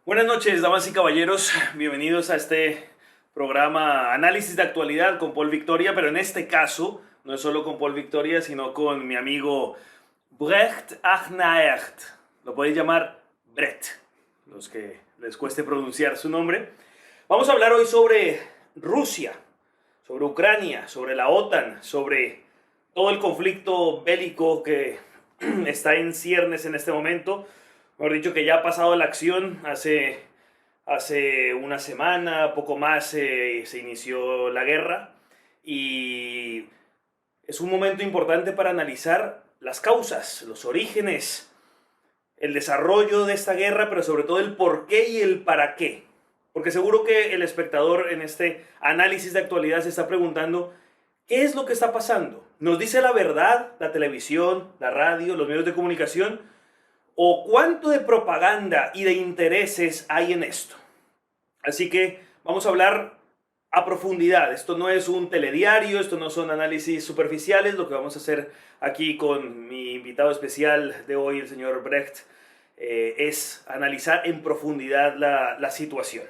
Buenas noches, damas y caballeros. Bienvenidos a este programa Análisis de Actualidad con Paul Victoria, pero en este caso no es solo con Paul Victoria, sino con mi amigo Brecht Achnaert. Lo podéis llamar Brecht, los que les cueste pronunciar su nombre. Vamos a hablar hoy sobre Rusia, sobre Ucrania, sobre la OTAN, sobre todo el conflicto bélico que está en ciernes en este momento. Mejor dicho, que ya ha pasado la acción hace una semana, poco más, se inició la guerra y es un momento importante para analizar las causas, los orígenes, el desarrollo de esta guerra, pero sobre todo el por qué y el para qué. Porque seguro que el espectador en este análisis de actualidad se está preguntando, ¿qué es lo que está pasando? ¿Nos dice la verdad la televisión, la radio, los medios de comunicación? ¿O cuánto de propaganda y de intereses hay en esto? Así que vamos a hablar a profundidad. Esto no es un telediario, esto no son análisis superficiales. Lo que vamos a hacer aquí con mi invitado especial de hoy, el señor Brecht, es analizar en profundidad la situación.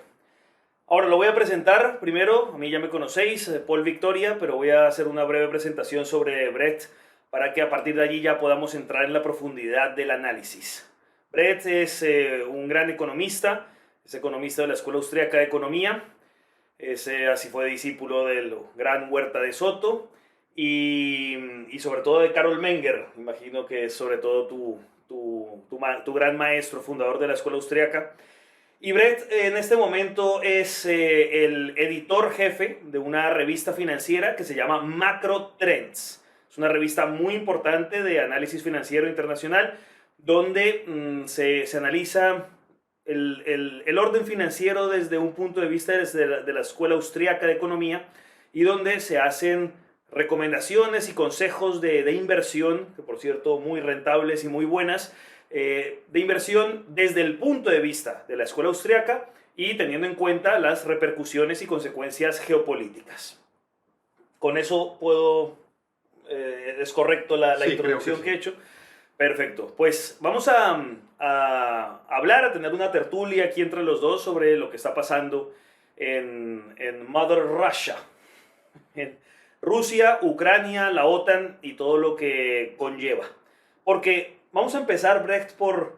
Ahora lo voy a presentar. Primero, a mí ya me conocéis, Paul Victoria, pero voy a hacer una breve presentación sobre Brecht para que a partir de allí ya podamos entrar en la profundidad del análisis. Brecht es un gran economista, es economista de la Escuela Austríaca de Economía, así fue discípulo del gran Huerta de Soto y sobre todo de Carol Menger. Imagino que es sobre todo tu gran maestro, fundador de la Escuela Austríaca. Y Brecht en este momento es el editor jefe de una revista financiera que se llama Macro Trends. Es una revista muy importante de análisis financiero internacional donde se analiza el orden financiero desde un punto de vista de la Escuela Austríaca de Economía y donde se hacen recomendaciones y consejos de inversión, que por cierto muy rentables y muy buenas, de inversión desde el punto de vista de la Escuela Austríaca y teniendo en cuenta las repercusiones y consecuencias geopolíticas. Con eso puedo... ¿es correcto la Sí, introducción que he sí. hecho? Perfecto. Pues vamos a hablar, a tener una tertulia aquí entre los dos sobre lo que está pasando en Mother Russia. En Rusia, Ucrania, la OTAN y todo lo que conlleva. Porque vamos a empezar, Brecht, por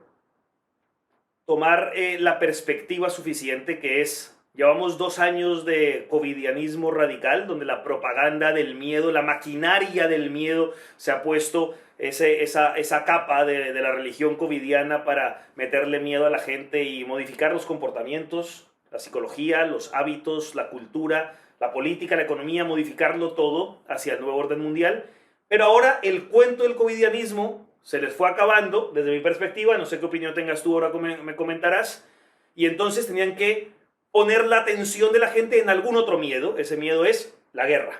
tomar la perspectiva suficiente que es... Llevamos 2 años de covidianismo radical, donde la propaganda del miedo, la maquinaria del miedo, se ha puesto esa capa de la religión covidiana para meterle miedo a la gente y modificar los comportamientos, la psicología, los hábitos, la cultura, la política, la economía, modificarlo todo hacia el nuevo orden mundial. Pero ahora el cuento del covidianismo se les fue acabando, desde mi perspectiva, no sé qué opinión tengas tú, ahora me comentarás, y entonces tenían que poner la atención de la gente en algún otro miedo. Ese miedo es la guerra.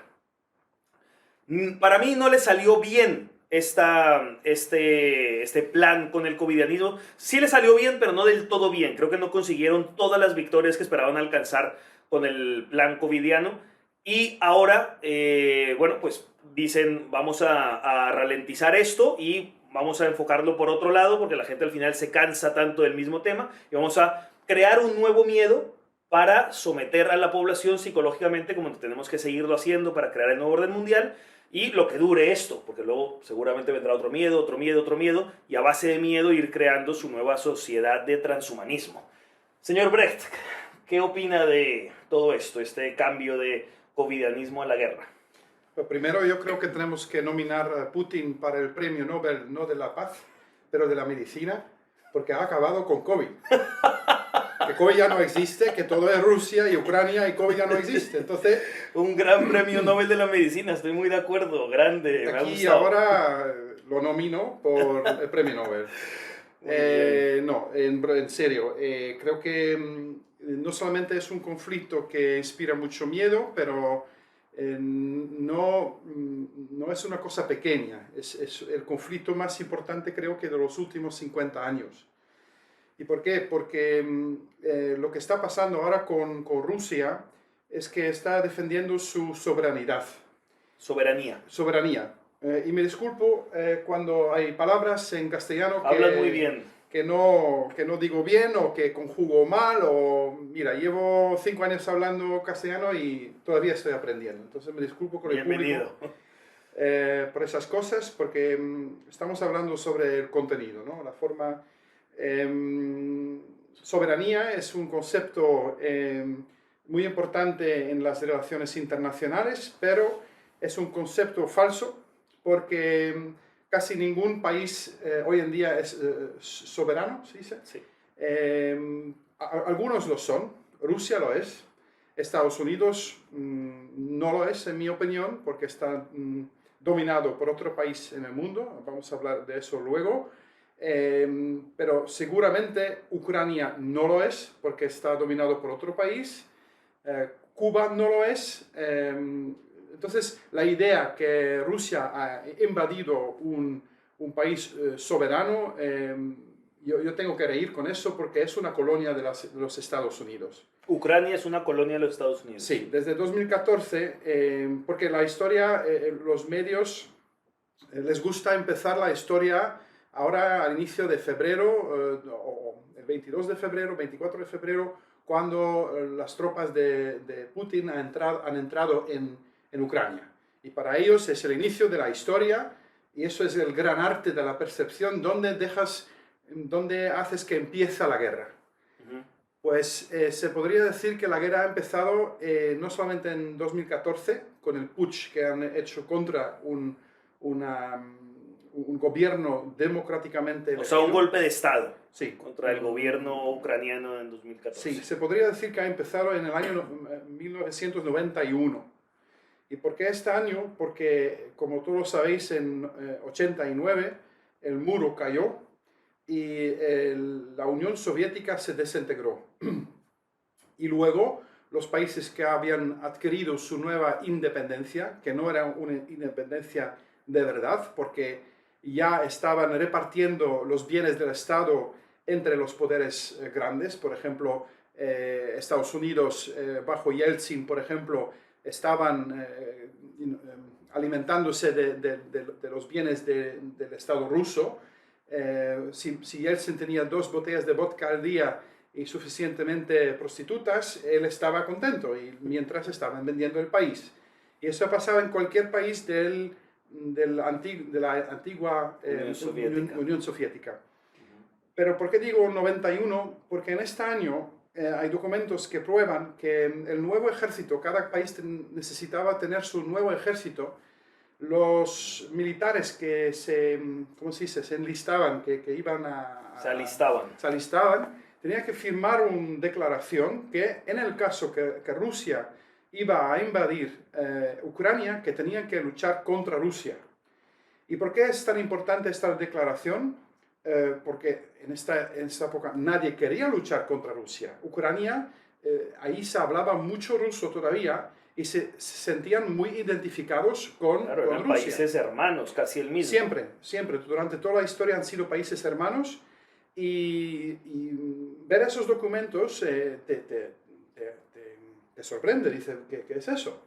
Para mí no le salió bien este plan con el covidianismo. Sí le salió bien, pero no del todo bien. Creo que no consiguieron todas las victorias que esperaban alcanzar con el plan covidiano. Y ahora, bueno, pues dicen, vamos a ralentizar esto y vamos a enfocarlo por otro lado, porque la gente al final se cansa tanto del mismo tema, y vamos a crear un nuevo miedo para someter a la población psicológicamente, como tenemos que seguirlo haciendo para crear el nuevo orden mundial, y lo que dure esto, porque luego seguramente vendrá otro miedo, otro miedo, otro miedo, y a base de miedo ir creando su nueva sociedad de transhumanismo. Señor Brecht, ¿qué opina de todo esto, este cambio de covidianismo a la guerra? Lo primero, yo creo que tenemos que nominar a Putin para el premio Nobel, no de la paz, pero de la medicina, porque ha acabado con COVID. Que COVID ya no existe, que todo es Rusia y Ucrania y COVID ya no existe. Entonces, un gran premio Nobel de la medicina, estoy muy de acuerdo, grande, me ha aquí gustado. ahora lo nomino por el premio Nobel. No, en serio, creo que no solamente es un conflicto que inspira mucho miedo, pero no es una cosa pequeña. Es el conflicto más importante, creo que de los últimos 50 años. ¿Y por qué? Porque lo que está pasando ahora con Rusia es que está defendiendo su soberanidad. Soberanía. Soberanía. Y me disculpo cuando hay palabras en castellano que... Hablan muy bien. que no digo bien o que conjugo mal o, mira, llevo 5 años hablando castellano y todavía estoy aprendiendo. Entonces me disculpo con el Bienvenido. público por esas cosas porque estamos hablando sobre el contenido, ¿no? La forma... soberanía es un concepto muy importante en las relaciones internacionales, pero es un concepto falso porque casi ningún país hoy en día es soberano, ¿se dice? Sí. Algunos lo son, Rusia lo es, Estados Unidos no lo es, en mi opinión, porque está dominado por otro país en el mundo, vamos a hablar de eso luego, pero seguramente Ucrania no lo es, porque está dominado por otro país, Cuba no lo es. Entonces, la idea que Rusia ha invadido un país soberano, yo tengo que reír con eso porque es una colonia de los Estados Unidos. Ucrania es una colonia de los Estados Unidos. Sí, desde 2014, porque la historia, los medios les gusta empezar la historia ahora al inicio de febrero, o el 22 de febrero, 24 de febrero, cuando las tropas de Putin han entrado en Ucrania. Y para ellos es el inicio de la historia y eso es el gran arte de la percepción, donde haces que empieza la guerra. Pues se podría decir que la guerra ha empezado no solamente en 2014, con el putsch que han hecho contra un gobierno democráticamente elegido. O sea, un golpe de Estado. Sí. Contra el gobierno ucraniano en 2014. Sí, se podría decir que ha empezado en el año 1991. ¿Y por qué este año? Porque, como todos sabéis, en 89 el muro cayó y la Unión Soviética se desintegró. Y luego los países que habían adquirido su nueva independencia, que no era una independencia de verdad, porque ya estaban repartiendo los bienes del Estado entre los poderes grandes. Por ejemplo, Estados Unidos, bajo Yeltsin, por ejemplo, estaban alimentándose de los bienes del Estado ruso. Si Yeltsin tenía 2 botellas de vodka al día y suficientemente prostitutas, él estaba contento, y mientras estaban vendiendo el país. Y eso pasaba en cualquier país de la antigua Unión Soviética. Pero ¿por qué digo 91? Porque en este año hay documentos que prueban que el nuevo ejército, cada país necesitaba tener su nuevo ejército. Los militares que se enlistaban, que iban se alistaban, tenían que firmar una declaración que en el caso que Rusia iba a invadir Ucrania, que tenían que luchar contra Rusia. ¿Y por qué es tan importante esta declaración? Porque en esta época nadie quería luchar contra Rusia. Ucrania, ahí se hablaba mucho ruso todavía, y se sentían muy identificados con eran Rusia. Países hermanos, casi el mismo. Siempre, durante toda la historia han sido países hermanos, y ver esos documentos te sorprende, dice, ¿qué es eso?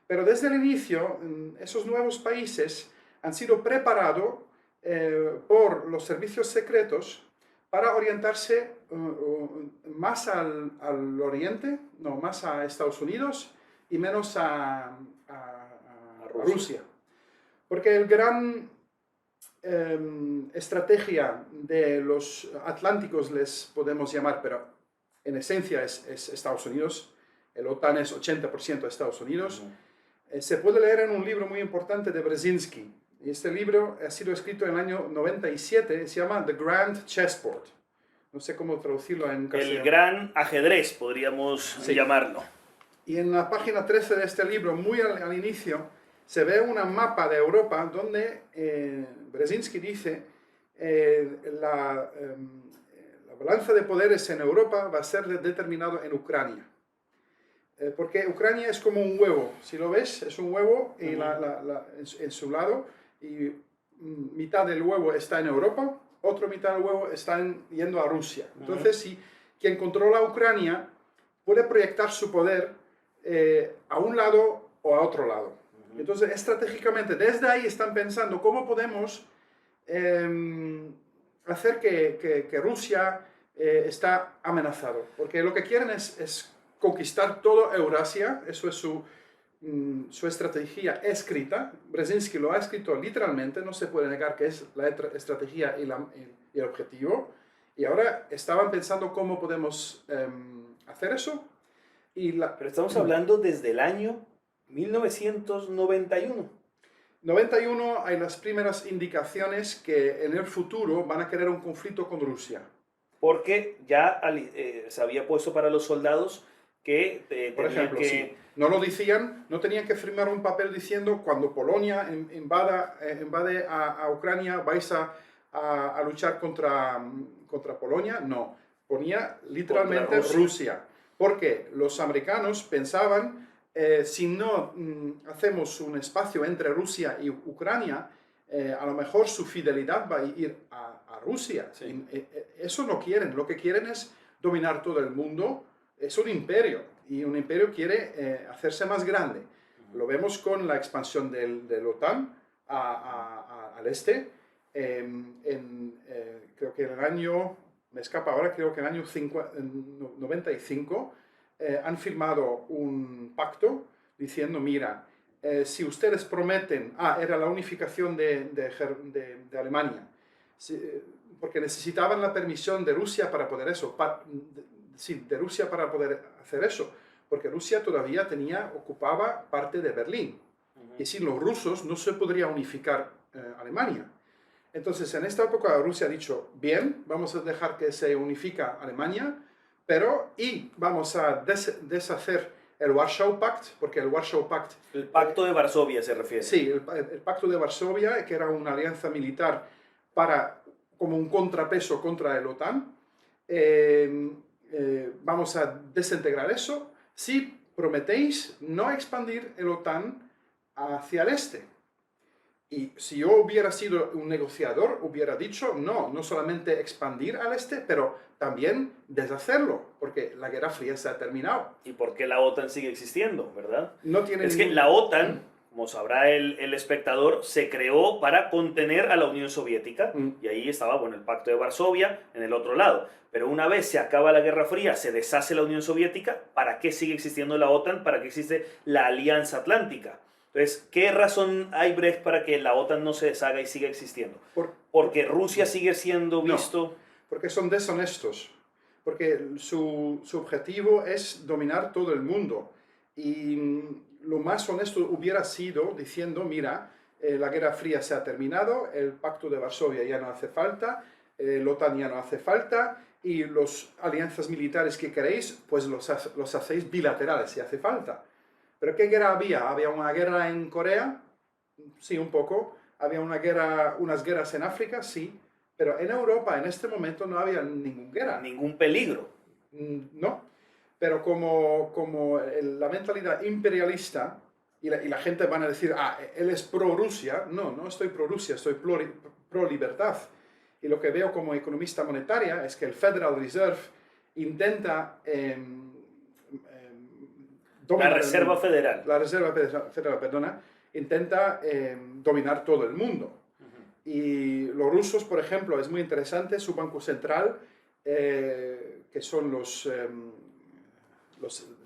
Pero desde el inicio, esos nuevos países han sido preparados por los servicios secretos para orientarse más al oriente, no, más a Estados Unidos, y menos a Rusia. Porque el gran estrategia de los atlánticos, les podemos llamar, pero en esencia es Estados Unidos. El OTAN es 80% de Estados Unidos. Se puede leer en un libro muy importante de Brzezinski. Y este libro ha sido escrito en el año 97, se llama The Grand Chessboard. No sé cómo traducirlo en castellano. El gran ajedrez, podríamos llamarlo. Y en la página 13 de este libro, muy al inicio, se ve un mapa de Europa donde Brzezinski dice la balanza de poderes en Europa va a ser determinado en Ucrania. Porque Ucrania es como un huevo, si lo ves, es un huevo y en su lado, y mitad del huevo está en Europa, otra mitad del huevo está yendo a Rusia. Entonces, si quien controla Ucrania puede proyectar su poder a un lado o a otro lado. Entonces, estratégicamente, desde ahí están pensando cómo podemos hacer que Rusia está amenazado, porque lo que quieren es conquistar toda Eurasia, eso es su estrategia escrita. Brzezinski lo ha escrito literalmente, no se puede negar que es la estrategia y el objetivo. Y ahora estaban pensando cómo podemos hacer eso. Pero estamos hablando desde el año 1991. 91 hay las primeras indicaciones que en el futuro van a querer un conflicto con Rusia. Porque ya se había puesto para los soldados que por ejemplo, sí. No lo decían, no tenían que firmar un papel diciendo cuando Polonia invade a Ucrania vais a luchar contra Polonia. No, ponía literalmente Rusia. Porque los americanos pensaban, si no hacemos un espacio entre Rusia y Ucrania, a lo mejor su fidelidad va a ir a Rusia. Sí. Eso no quieren, lo que quieren es dominar todo el mundo. Es un imperio y un imperio quiere hacerse más grande. Lo vemos con la expansión de la OTAN al este. Creo que en el año, me escapa ahora, creo que en el año 95 han firmado un pacto diciendo, mira, si ustedes prometen, era la unificación de Alemania, porque necesitaban la permisión de Rusia para poder eso, de Rusia para poder hacer eso, porque Rusia todavía ocupaba parte de Berlín, y sin los rusos no se podría unificar Alemania. Entonces, en esta época Rusia ha dicho, bien, vamos a dejar que se unifica Alemania, y vamos a deshacer el Warsaw Pact, porque el Warsaw Pact... El Pacto de Varsovia se refiere. Sí, el Pacto de Varsovia, que era una alianza militar como un contrapeso contra el OTAN. Vamos a desintegrar eso si prometéis no expandir el OTAN hacia el este. Y si yo hubiera sido un negociador, hubiera dicho, no solamente expandir al este, pero también deshacerlo, porque la Guerra Fría se ha terminado. Y porque la OTAN sigue existiendo, ¿verdad? No tiene que la OTAN, como sabrá el espectador, se creó para contener a la Unión Soviética, y ahí estaba, el Pacto de Varsovia en el otro lado. Pero una vez se acaba la Guerra Fría, se deshace la Unión Soviética, ¿para qué sigue existiendo la OTAN? ¿Para qué existe la Alianza Atlántica? Entonces, ¿qué razón hay, Brecht, para que la OTAN no se deshaga y siga existiendo? ¿Porque Rusia sigue siendo visto...? No, porque son deshonestos. Porque su objetivo es dominar todo el mundo. Y lo más honesto hubiera sido diciendo, mira, la Guerra Fría se ha terminado, el Pacto de Varsovia ya no hace falta, la OTAN ya no hace falta, y las alianzas militares que queréis, pues los hacéis bilaterales si hace falta. ¿Pero qué guerra había? ¿Había una guerra en Corea? Sí, un poco. ¿Había unas guerras en África? Sí. Pero en Europa en este momento no había ninguna guerra. Ningún peligro. No. Pero como la mentalidad imperialista, y la gente van a decir, él es pro-Rusia. No estoy pro-Rusia, estoy pro-libertad. Y lo que veo como economista monetaria es que el Federal Reserve intenta... La Reserva Federal. La Reserva Federal, perdona, intenta dominar todo el mundo. Y los rusos, por ejemplo, es muy interesante, su banco central, que son los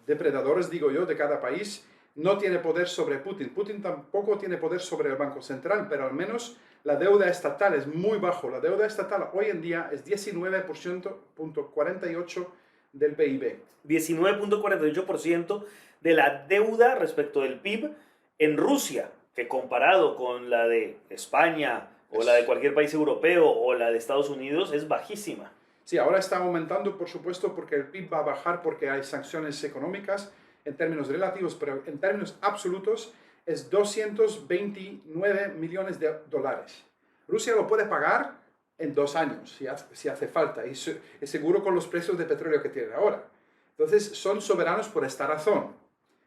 depredadores, digo yo, de cada país, no tiene poder sobre Putin. Putin tampoco tiene poder sobre el Banco Central, pero al menos la deuda estatal es muy bajo. La deuda estatal hoy en día es 19.48% del PIB. 19.48% de la deuda respecto del PIB en Rusia, que comparado con la de España o la de cualquier país europeo o la de Estados Unidos es bajísima. Sí, ahora está aumentando, por supuesto, porque el PIB va a bajar porque hay sanciones económicas en términos relativos, pero en términos absolutos es 229 millones de dólares. Rusia lo puede pagar en 2 años, si hace falta, y seguro con los precios de petróleo que tienen ahora. Entonces, son soberanos por esta razón,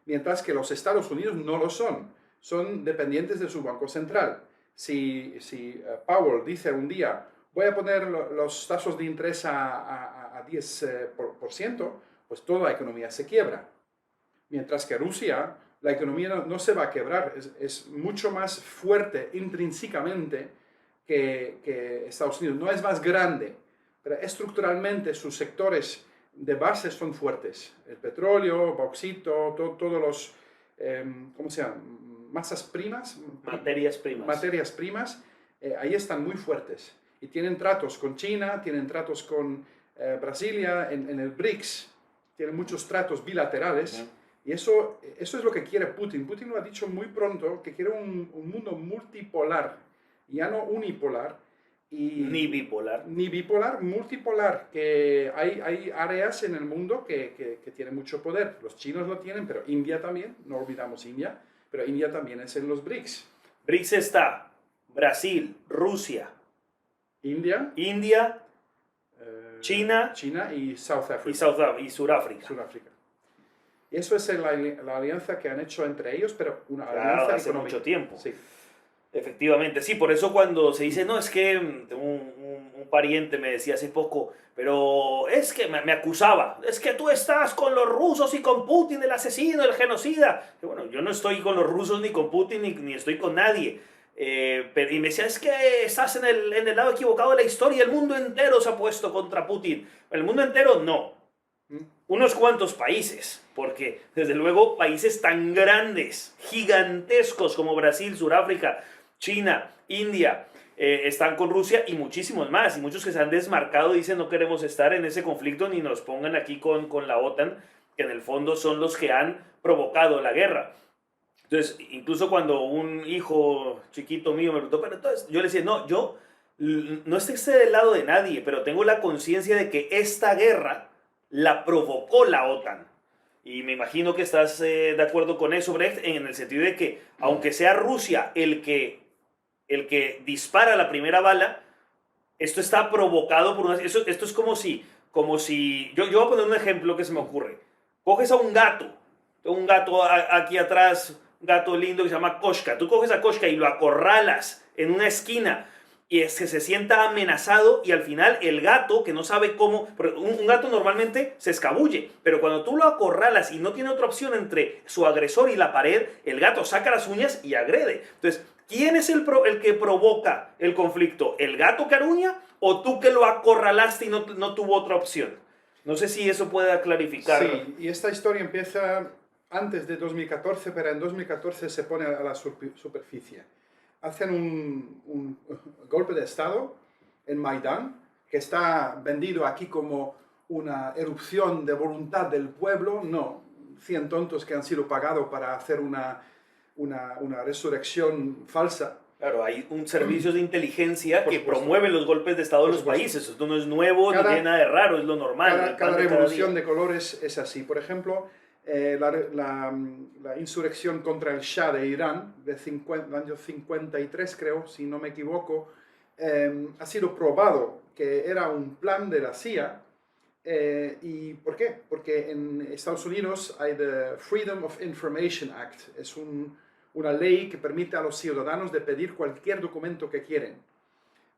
mientras que los Estados Unidos no lo son dependientes de su Banco Central. Si Powell dice un día, voy a poner los tasas de interés a 10%, pues toda la economía se quiebra. Mientras que Rusia, la economía no se va a quebrar, es mucho más fuerte intrínsecamente que Estados Unidos. No es más grande, pero estructuralmente sus sectores de base son fuertes. El petróleo, bauxito, todos los, ¿cómo se llama? Masas primas. Materias primas, ahí están muy fuertes. Y tienen tratos con China, tienen tratos con Brasilia, en el BRICS, tienen muchos tratos bilaterales. Y eso es lo que quiere Putin. Putin lo ha dicho muy pronto, que quiere un mundo multipolar, ya no unipolar. Ni bipolar. Ni bipolar, multipolar, que hay áreas en el mundo que tienen mucho poder. Los chinos lo tienen, pero India también, no olvidamos India, pero India también es en los BRICS. BRICS está Brasil, Rusia, India, China y South Africa. Y Sudáfrica. Y eso es la alianza que han hecho entre ellos, pero una hace alianza económica. Mucho tiempo. Sí. Efectivamente, sí, por eso cuando se dice, no, es que un pariente me decía hace poco, pero es que me acusaba, es que tú estás con los rusos y con Putin, el asesino, el genocida. Y bueno, yo no estoy con los rusos ni con Putin ni estoy con nadie. Y me decía, es que estás en el lado equivocado de la historia, el mundo entero se ha puesto contra Putin. El mundo entero no. Unos cuantos países, porque desde luego países tan grandes, gigantescos como Brasil, Sudáfrica, China, India, están con Rusia y muchísimos más. Y muchos que se han desmarcado dicen no queremos estar en ese conflicto ni nos pongan aquí con la OTAN, que en el fondo son los que han provocado la guerra. Entonces, incluso cuando un hijo chiquito mío me preguntó, pero entonces yo le decía, no, yo no esté del lado de nadie, pero tengo la conciencia de que esta guerra la provocó la OTAN. Y me imagino que estás de acuerdo con eso, Brecht, en el sentido de que, aunque sea Rusia el que dispara la primera bala, esto está provocado por una... Esto es como si yo voy a poner un ejemplo que se me ocurre. Coges a un gato aquí atrás, un gato lindo que se llama Koshka. Tú coges a Koshka y lo acorralas en una esquina y es que se sienta amenazado y al final el gato, que no sabe cómo... Un gato normalmente se escabulle, pero cuando tú lo acorralas y no tiene otra opción entre su agresor y la pared, el gato saca las uñas y agrede. Entonces, ¿quién es el que provoca el conflicto? ¿El gato que aruña o tú que lo acorralaste y no tuvo otra opción? No sé si eso pueda clarificar. Sí, y esta historia empieza antes de 2014, pero en 2014 se pone a la superficie. Hacen un golpe de Estado en Maidán, que está vendido aquí como una erupción de voluntad del pueblo. No, 100 tontos que han sido pagados para hacer una resurrección falsa. Claro, hay un servicio de inteligencia que promueve los golpes de Estado de los países. Esto no es nuevo, no tiene nada de raro, es lo normal. Cada revolución de colores es así. Por ejemplo, la insurrección contra el Shah de Irán, del año 53 creo, si no me equivoco, ha sido probado que era un plan de la CIA. ¿Y por qué? Porque en Estados Unidos hay the Freedom of Information Act. Es una ley que permite a los ciudadanos de pedir cualquier documento que quieren.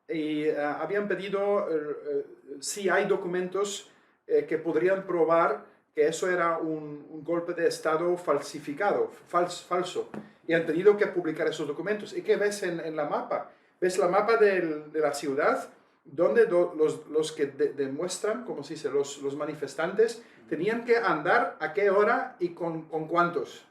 Y habían pedido si hay documentos que podrían probar que eso era un golpe de Estado falsificado, falso. Y han tenido que publicar esos documentos. ¿Y qué ves en la mapa? ¿Ves la mapa de la ciudad? Donde los que demuestran, como se dice, los manifestantes, tenían que andar a qué hora y con cuántos.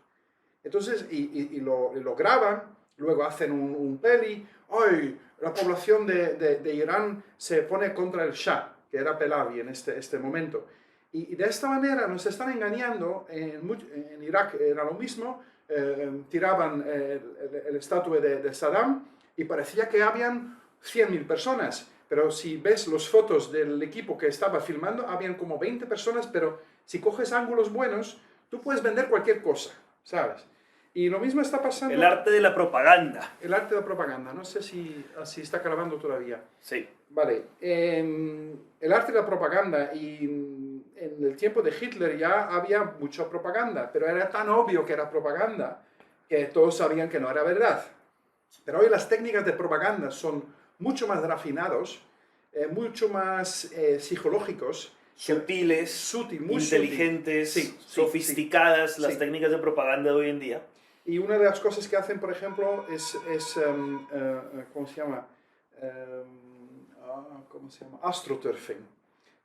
Entonces, y lo graban, luego hacen un peli. ¡Ay! La población de Irán se pone contra el Shah, que era Pahlavi en este momento. Y de esta manera nos están engañando. En Irak era lo mismo. Tiraban el estatua de Saddam y parecía que habían 100.000 personas. Pero si ves las fotos del equipo que estaba filmando, habían como 20 personas, pero si coges ángulos buenos, tú puedes vender cualquier cosa, ¿sabes? Y lo mismo está pasando... El arte de la propaganda. El arte de la propaganda. No sé si está grabando todavía. Sí. Vale. El arte de la propaganda, y en el tiempo de Hitler ya había mucha propaganda, pero era tan obvio que era propaganda que todos sabían que no era verdad. Pero hoy las técnicas de propaganda son mucho más refinados, mucho más psicológicos, sutiles, muy inteligentes, sofisticadas, las técnicas de propaganda de hoy en día. Y una de las cosas que hacen, por ejemplo, es ¿cómo se llama? ¿cómo se llama? Astroturfing.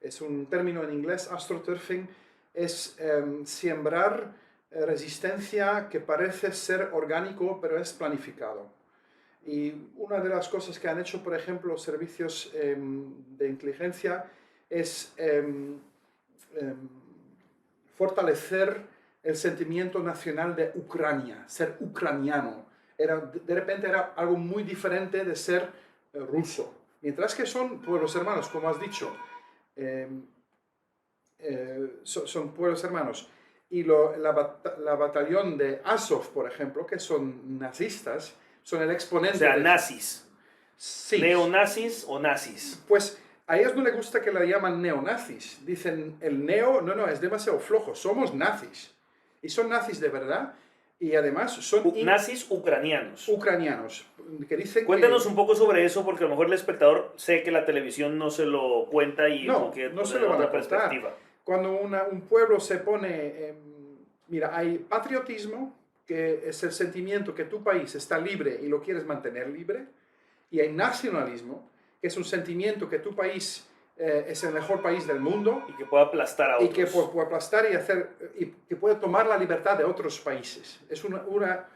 Es un término en inglés, astroturfing, es sembrar resistencia que parece ser orgánico, pero es planificado. Y una de las cosas que han hecho, por ejemplo, los servicios de inteligencia es fortalecer el sentimiento nacional de Ucrania, ser ucraniano. De repente era algo muy diferente de ser ruso. Mientras que son pueblos hermanos, como has dicho, son pueblos hermanos. Y la batallón de Azov, por ejemplo, que son nazistas, son el exponente. O sea, nazis. Sí. ¿Neonazis o nazis? Pues a ellos no les gusta que la llaman neonazis. Dicen, el neo, no, es demasiado flojo, somos nazis. Y son nazis de verdad. Y además son... nazis ucranianos. Ucranianos. Que dicen Cuéntanos un poco sobre eso, porque a lo mejor el espectador sé que la televisión no se lo cuenta y no se lo van a contar. Cuando un pueblo se pone... mira, hay patriotismo, que es el sentimiento que tu país está libre y lo quieres mantener libre. Y hay nacionalismo, que es un sentimiento que tu país es el mejor país del mundo. Y que pueda aplastar a otros. Y que puede aplastar y que puede tomar la libertad de otros países. Es una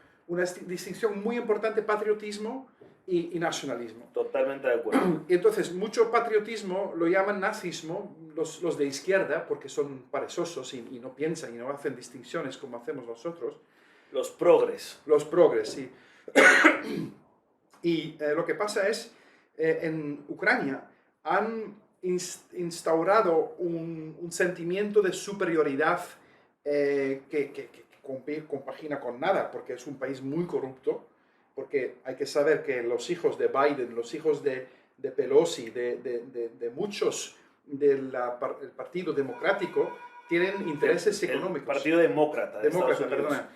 distinción muy importante, patriotismo y nacionalismo. Totalmente de acuerdo. Y entonces, mucho patriotismo lo llaman nazismo, los de izquierda, porque son perezosos y no piensan y no hacen distinciones como hacemos nosotros. Los progres. Los progres, sí. Y lo que pasa es, en Ucrania han instaurado un sentimiento de superioridad que compagina con nada, porque es un país muy corrupto, porque hay que saber que los hijos de Biden, los hijos de Pelosi, de muchos del Partido Democrático, tienen intereses económicos. El Partido Demócrata. Perdona.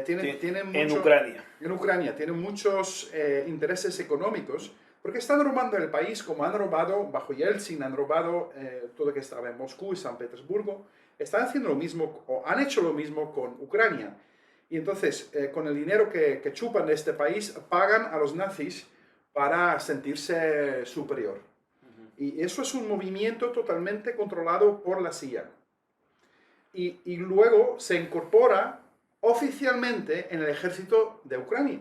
Tienen mucho, en Ucrania. En Ucrania tienen muchos intereses económicos, porque están robando el país como han robado, bajo Yeltsin, han robado todo lo que estaba en Moscú y San Petersburgo. Están haciendo lo mismo, o han hecho lo mismo con Ucrania. Y entonces, con el dinero que chupan de este país, pagan a los nazis para sentirse superior. Y eso es un movimiento totalmente controlado por la CIA. Y luego se incorpora oficialmente en el ejército de Ucrania.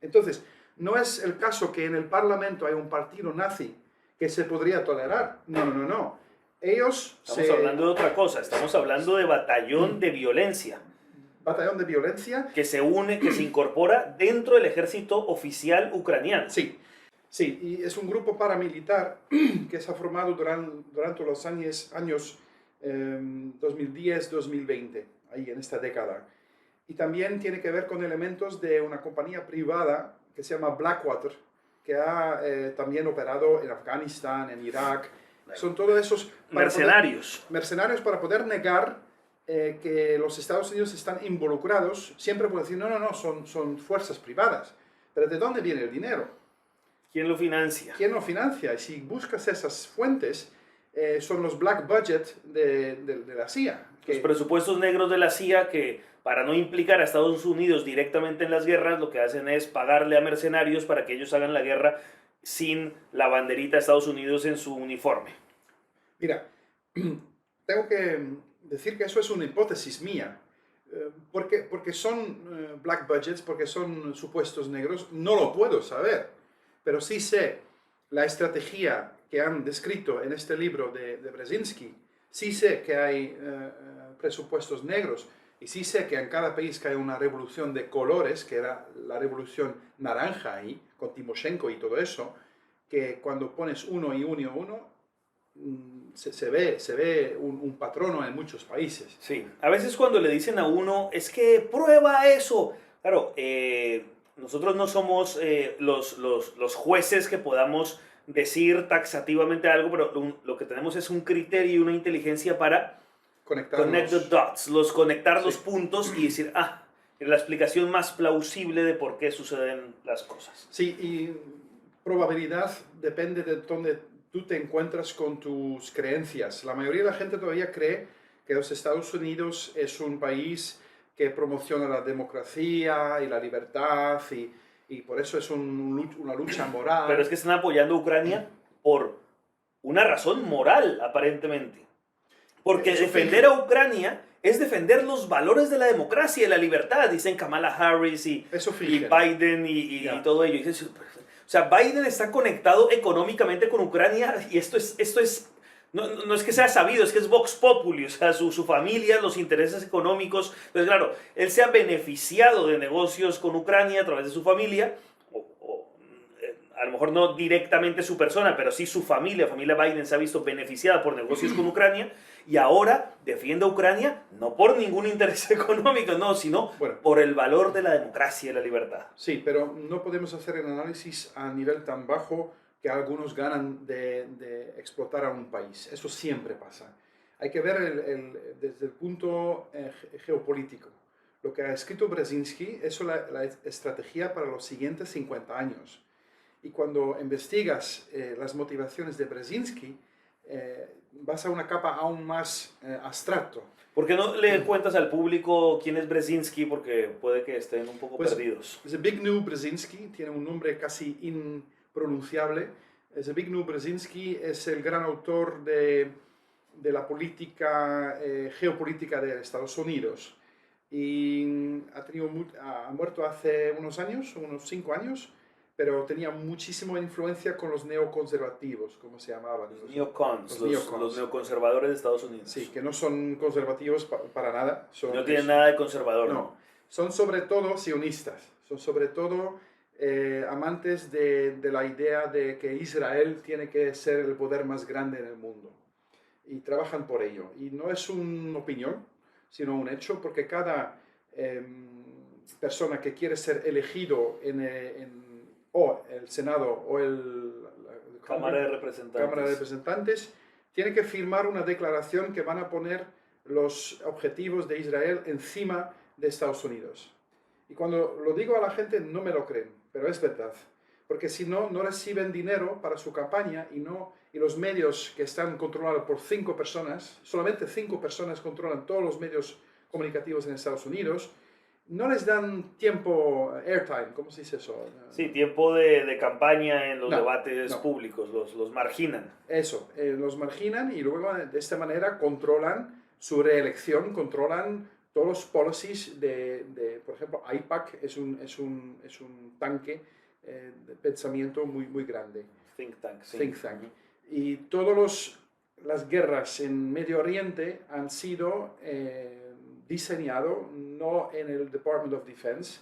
Entonces, no es el caso que en el Parlamento hay un partido nazi que se podría tolerar. No. Ellos Estamos hablando de otra cosa. Estamos hablando de batallón de violencia. Batallón de violencia. Que se une, que se incorpora dentro del ejército oficial ucraniano. Sí, y es un grupo paramilitar que se ha formado durante los años 2010-2020, ahí en esta década. Y también tiene que ver con elementos de una compañía privada que se llama Blackwater, que ha también operado en Afganistán, en Irak. Son todos esos... Mercenarios. Mercenarios para poder negar que los Estados Unidos están involucrados. Siempre pueden decir, no, son fuerzas privadas. Pero ¿de dónde viene el dinero? ¿Quién lo financia? ¿Quién lo financia? Y si buscas esas fuentes, son los black budget de la CIA. Los presupuestos negros de la CIA que, para no implicar a Estados Unidos directamente en las guerras, lo que hacen es pagarle a mercenarios para que ellos hagan la guerra sin la banderita de Estados Unidos en su uniforme. Mira, tengo que decir que eso es una hipótesis mía. Porque son black budgets, porque son supuestos negros, no lo puedo saber. Pero sí sé la estrategia que han descrito en este libro de Brzezinski. Sí sé que hay presupuestos negros. Y sí sé que en cada país que hay una revolución de colores, que era la revolución naranja ahí, con Timoshenko y todo eso, que cuando pones uno y uno, se ve un patrono en muchos países. Sí, a veces cuando le dicen a uno, es que prueba eso. Claro, nosotros no somos los jueces que podamos decir taxativamente algo, pero lo que tenemos es un criterio y una inteligencia para connect the dots, conectar los puntos y decir, la explicación más plausible de por qué suceden las cosas. Sí, y probabilidad depende de dónde tú te encuentras con tus creencias. La mayoría de la gente todavía cree que los Estados Unidos es un país que promociona la democracia y la libertad Y por eso es una lucha moral. Pero es que están apoyando a Ucrania por una razón moral, aparentemente. Porque Eso defender a Ucrania es defender los valores de la democracia y la libertad, dicen Kamala Harris y Biden y todo ello. O sea, Biden está conectado económicamente con Ucrania y esto es no es que sea sabido, es que es Vox Populi, o sea, su familia, los intereses económicos. Entonces, claro, él se ha beneficiado de negocios con Ucrania a través de su familia, a lo mejor no directamente su persona, pero sí su familia Biden se ha visto beneficiada por negocios con Ucrania y ahora defiende a Ucrania no por ningún interés económico, no, sino por el valor de la democracia y la libertad. Sí, pero no podemos hacer el análisis a nivel tan bajo que algunos ganan de explotar a un país. Eso siempre pasa. Hay que ver desde el punto geopolítico. Lo que ha escrito Brzezinski es la estrategia para los siguientes 50 años. Y cuando investigas las motivaciones de Brzezinski, vas a una capa aún más abstracto. ¿Por qué no le cuentas al público quién es Brzezinski? Porque puede que estén un poco perdidos. Zbigniew Brzezinski tiene un nombre casi impronunciable. Zbigniew Brzezinski es el gran autor de la política geopolítica de Estados Unidos. Y ha muerto hace unos años, unos 5 años, pero tenía muchísima influencia con los neoconservativos, como se llamaban. Los neoconservadores de Estados Unidos. Sí, que no son conservativos para nada. No tienen nada de conservador. No, son sobre todo sionistas, son sobre todo amantes de la idea de que Israel tiene que ser el poder más grande en el mundo. Y trabajan por ello. Y no es una opinión, sino un hecho, porque cada persona que quiere ser elegido o el Senado o la Cámara de Representantes, tiene que firmar una declaración que van a poner los objetivos de Israel encima de Estados Unidos. Y cuando lo digo a la gente no me lo creen, pero es verdad. Porque si no, no reciben dinero para su campaña y los medios que están controlados por 5 personas, solamente 5 personas controlan todos los medios comunicativos en Estados Unidos, no les dan tiempo, airtime, ¿cómo se dice eso? Sí, tiempo de campaña en los debates públicos, los marginan. Eso, los marginan y luego de esta manera controlan su reelección, controlan todos los policies por ejemplo, AIPAC es un tanque de pensamiento muy grande. Think tank, sí. Think tank. Y todas las guerras en Medio Oriente han sido diseñado no en el Department of Defense,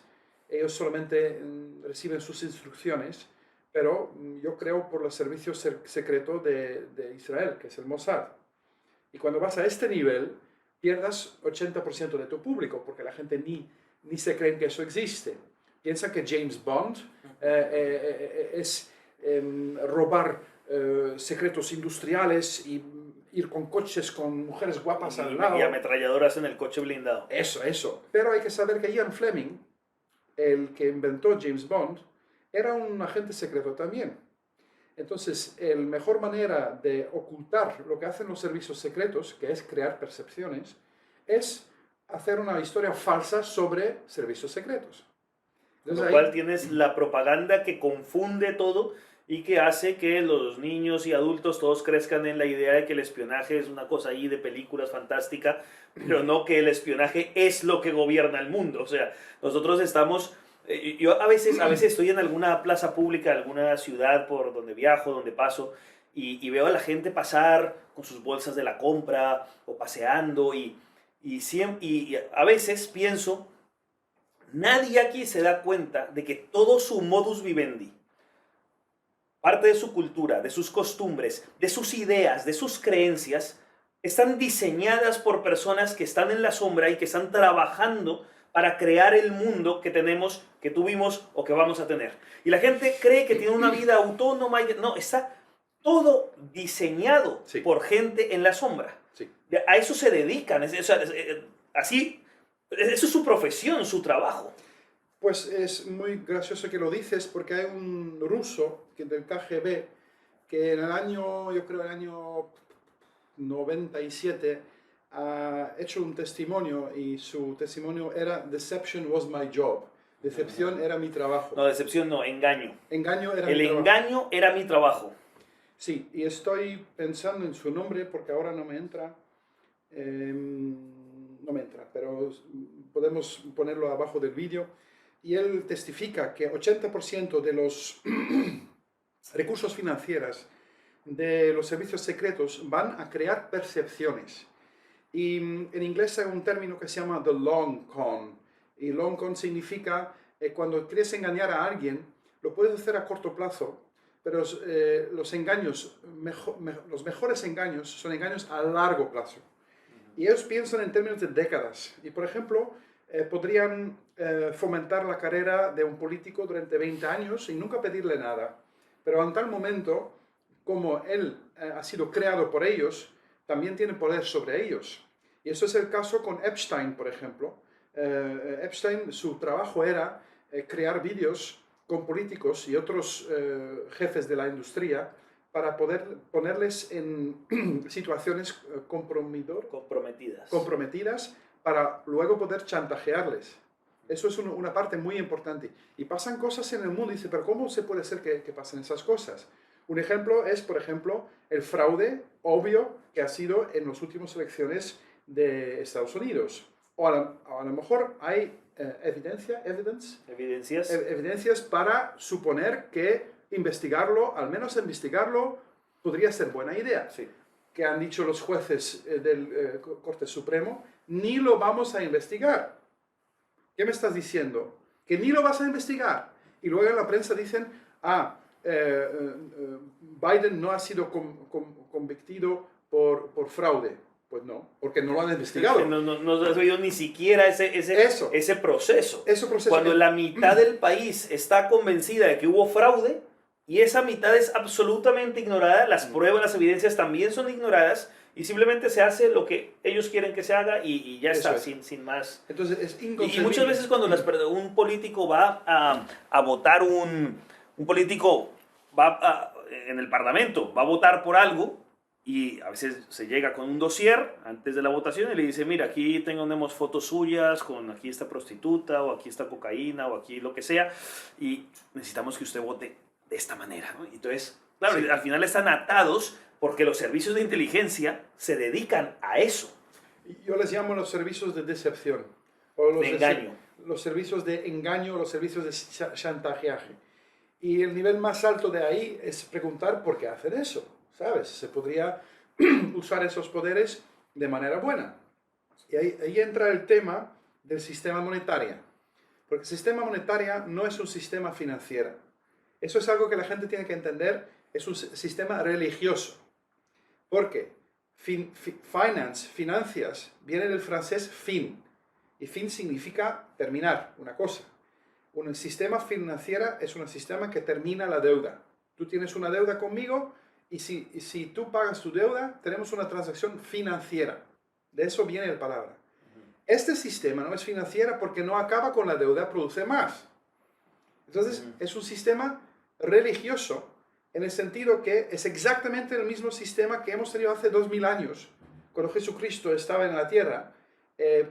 ellos solamente reciben sus instrucciones, pero yo creo por los servicios secretos de Israel, que es el Mossad. Y cuando vas a este nivel, pierdas 80% de tu público, porque la gente ni se cree que eso existe. Piensa que James Bond es robar secretos industriales y ir con coches con mujeres guapas al lado. Y ametralladoras en el coche blindado. Eso. Pero hay que saber que Ian Fleming, el que inventó James Bond, era un agente secreto también. Entonces, la mejor manera de ocultar lo que hacen los servicios secretos, que es crear percepciones, es hacer una historia falsa sobre servicios secretos. Entonces, con lo cual tienes la propaganda que confunde todo y que hace que los niños y adultos todos crezcan en la idea de que el espionaje es una cosa ahí de películas fantástica, pero no que el espionaje es lo que gobierna el mundo. O sea, nosotros estamos... Yo a veces estoy en alguna plaza pública, alguna ciudad por donde viajo, donde paso, y veo a la gente pasar con sus bolsas de la compra o paseando, y a veces pienso, nadie aquí se da cuenta de que todo su modus vivendi, parte de su cultura, de sus costumbres, de sus ideas, de sus creencias, están diseñadas por personas que están en la sombra y que están trabajando para crear el mundo que tenemos, que tuvimos o que vamos a tener. Y la gente cree que tiene una vida autónoma. No, está todo diseñado por gente en la sombra. Sí. A eso se dedican. Así, eso es su profesión, su trabajo. Pues es muy gracioso que lo dices, porque hay un ruso del KGB que en el año 97 ha hecho un testimonio, y su testimonio era "Deception was my job", Decepción era mi trabajo. No, decepción no, engaño. Engaño era El mi trabajo. engaño era mi trabajo. Sí, y estoy pensando en su nombre porque ahora no me entra. No me entra, pero podemos ponerlo abajo del vídeo. Y él testifica que 80% de los recursos financieros de los servicios secretos van a crear percepciones. Y en inglés hay un término que se llama the long con. Y long con significa cuando quieres engañar a alguien, lo puedes hacer a corto plazo, pero los engaños, los mejores engaños son engaños a largo plazo. Y ellos piensan en términos de décadas. Y por ejemplo, podrían fomentar la carrera de un político durante 20 años y nunca pedirle nada. Pero en tal momento, como él ha sido creado por ellos, también tiene poder sobre ellos. Y eso es el caso con Epstein, por ejemplo. Epstein, su trabajo era crear vídeos con políticos y otros jefes de la industria para poder ponerles en situaciones comprometidas para luego poder chantajearles. Eso es una parte muy importante. Y pasan cosas en el mundo y dice, pero ¿cómo se puede ser que pasen esas cosas? Un ejemplo es, por ejemplo, el fraude obvio que ha sido en las últimas elecciones de Estados Unidos. O a lo mejor hay evidencias para suponer que investigarlo, al menos investigarlo, podría ser buena idea. Sí. Que han dicho los jueces del Corte Supremo, ni lo vamos a investigar. ¿Qué me estás diciendo? Que ni lo vas a investigar. Y luego en la prensa dicen, Biden no ha sido convictido por fraude. Pues no, porque no lo han investigado. No has oído ni siquiera ese proceso. Cuando la mitad del país está convencida de que hubo fraude y esa mitad es absolutamente ignorada, las pruebas, las evidencias también son ignoradas y simplemente se hace lo que ellos quieren que se haga y ya está, sin más. Entonces es inconcebible. Y muchas veces cuando un político va a votar, un político va en el parlamento, va a votar por algo, y a veces se llega con un dossier antes de la votación y le dice, mira, aquí tenemos fotos suyas con aquí esta prostituta o aquí esta cocaína o aquí lo que sea y necesitamos que usted vote de esta manera, ¿no? Entonces, claro, sí, al final están atados porque los servicios de inteligencia se dedican a eso. Yo les llamo los servicios de decepción. O de engaño. Los servicios de engaño, los servicios de chantajeaje. Y el nivel más alto de ahí es preguntar por qué hacen eso. ¿Sabes? Se podría usar esos poderes de manera buena. Y ahí entra el tema del sistema monetario. Porque el sistema monetario no es un sistema financiero. Eso es algo que la gente tiene que entender. Es un sistema religioso. Porque finanzas, viene del francés fin. Y fin significa terminar una cosa. Un sistema financiero es un sistema que termina la deuda. Tú tienes una deuda conmigo. Y si tú pagas tu deuda, tenemos una transacción financiera. De eso viene la palabra. Este sistema no es financiero porque no acaba con la deuda, produce más. Entonces, es un sistema religioso en el sentido que es exactamente el mismo sistema que hemos tenido hace 2000 años, cuando Jesucristo estaba en la tierra.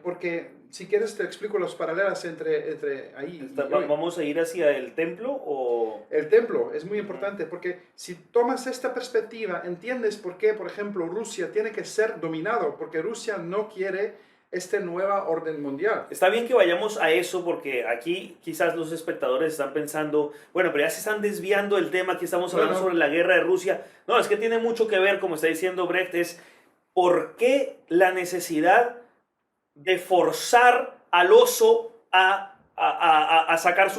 Porque, si quieres, te explico los paralelos entre ahí y hoy. ¿Vamos a ir hacia el templo o...? El templo es muy importante porque si tomas esta perspectiva, entiendes por qué, por ejemplo, Rusia tiene que ser dominado, porque Rusia no quiere esta nueva orden mundial. Está bien que vayamos a eso porque aquí quizás los espectadores están pensando, bueno, pero ya se están desviando del tema, aquí estamos hablando sobre la guerra de Rusia. No, es que tiene mucho que ver, como está diciendo Brecht, es por qué la necesidad de forzar al oso a sacar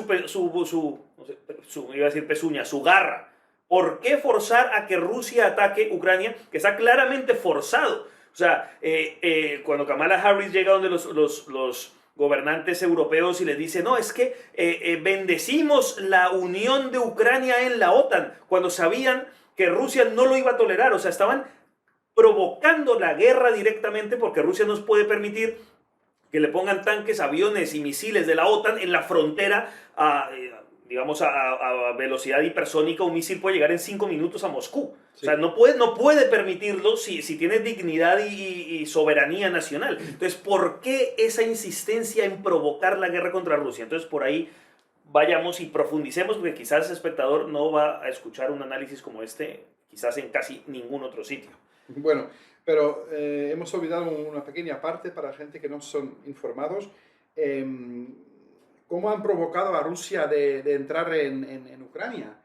iba a decir pezuña, su garra. ¿Por qué forzar a que Rusia ataque Ucrania? Que está claramente forzado. O sea, cuando Kamala Harris llega donde los gobernantes europeos y les dice, no, es que bendecimos la unión de Ucrania en la OTAN, cuando sabían que Rusia no lo iba a tolerar. O sea, estaban provocando la guerra directamente porque Rusia no puede permitir que le pongan tanques, aviones y misiles de la OTAN en la frontera digamos, a velocidad hipersónica, un misil puede llegar en 5 minutos a Moscú. Sí. O sea, no puede permitirlo si tiene dignidad y soberanía nacional. Entonces, ¿por qué esa insistencia en provocar la guerra contra Rusia? Entonces, por ahí vayamos y profundicemos, porque quizás el espectador no va a escuchar un análisis como este, quizás en casi ningún otro sitio. Bueno, pero hemos olvidado una pequeña parte para gente que no son informados. ¿Cómo han provocado a Rusia de entrar en Ucrania?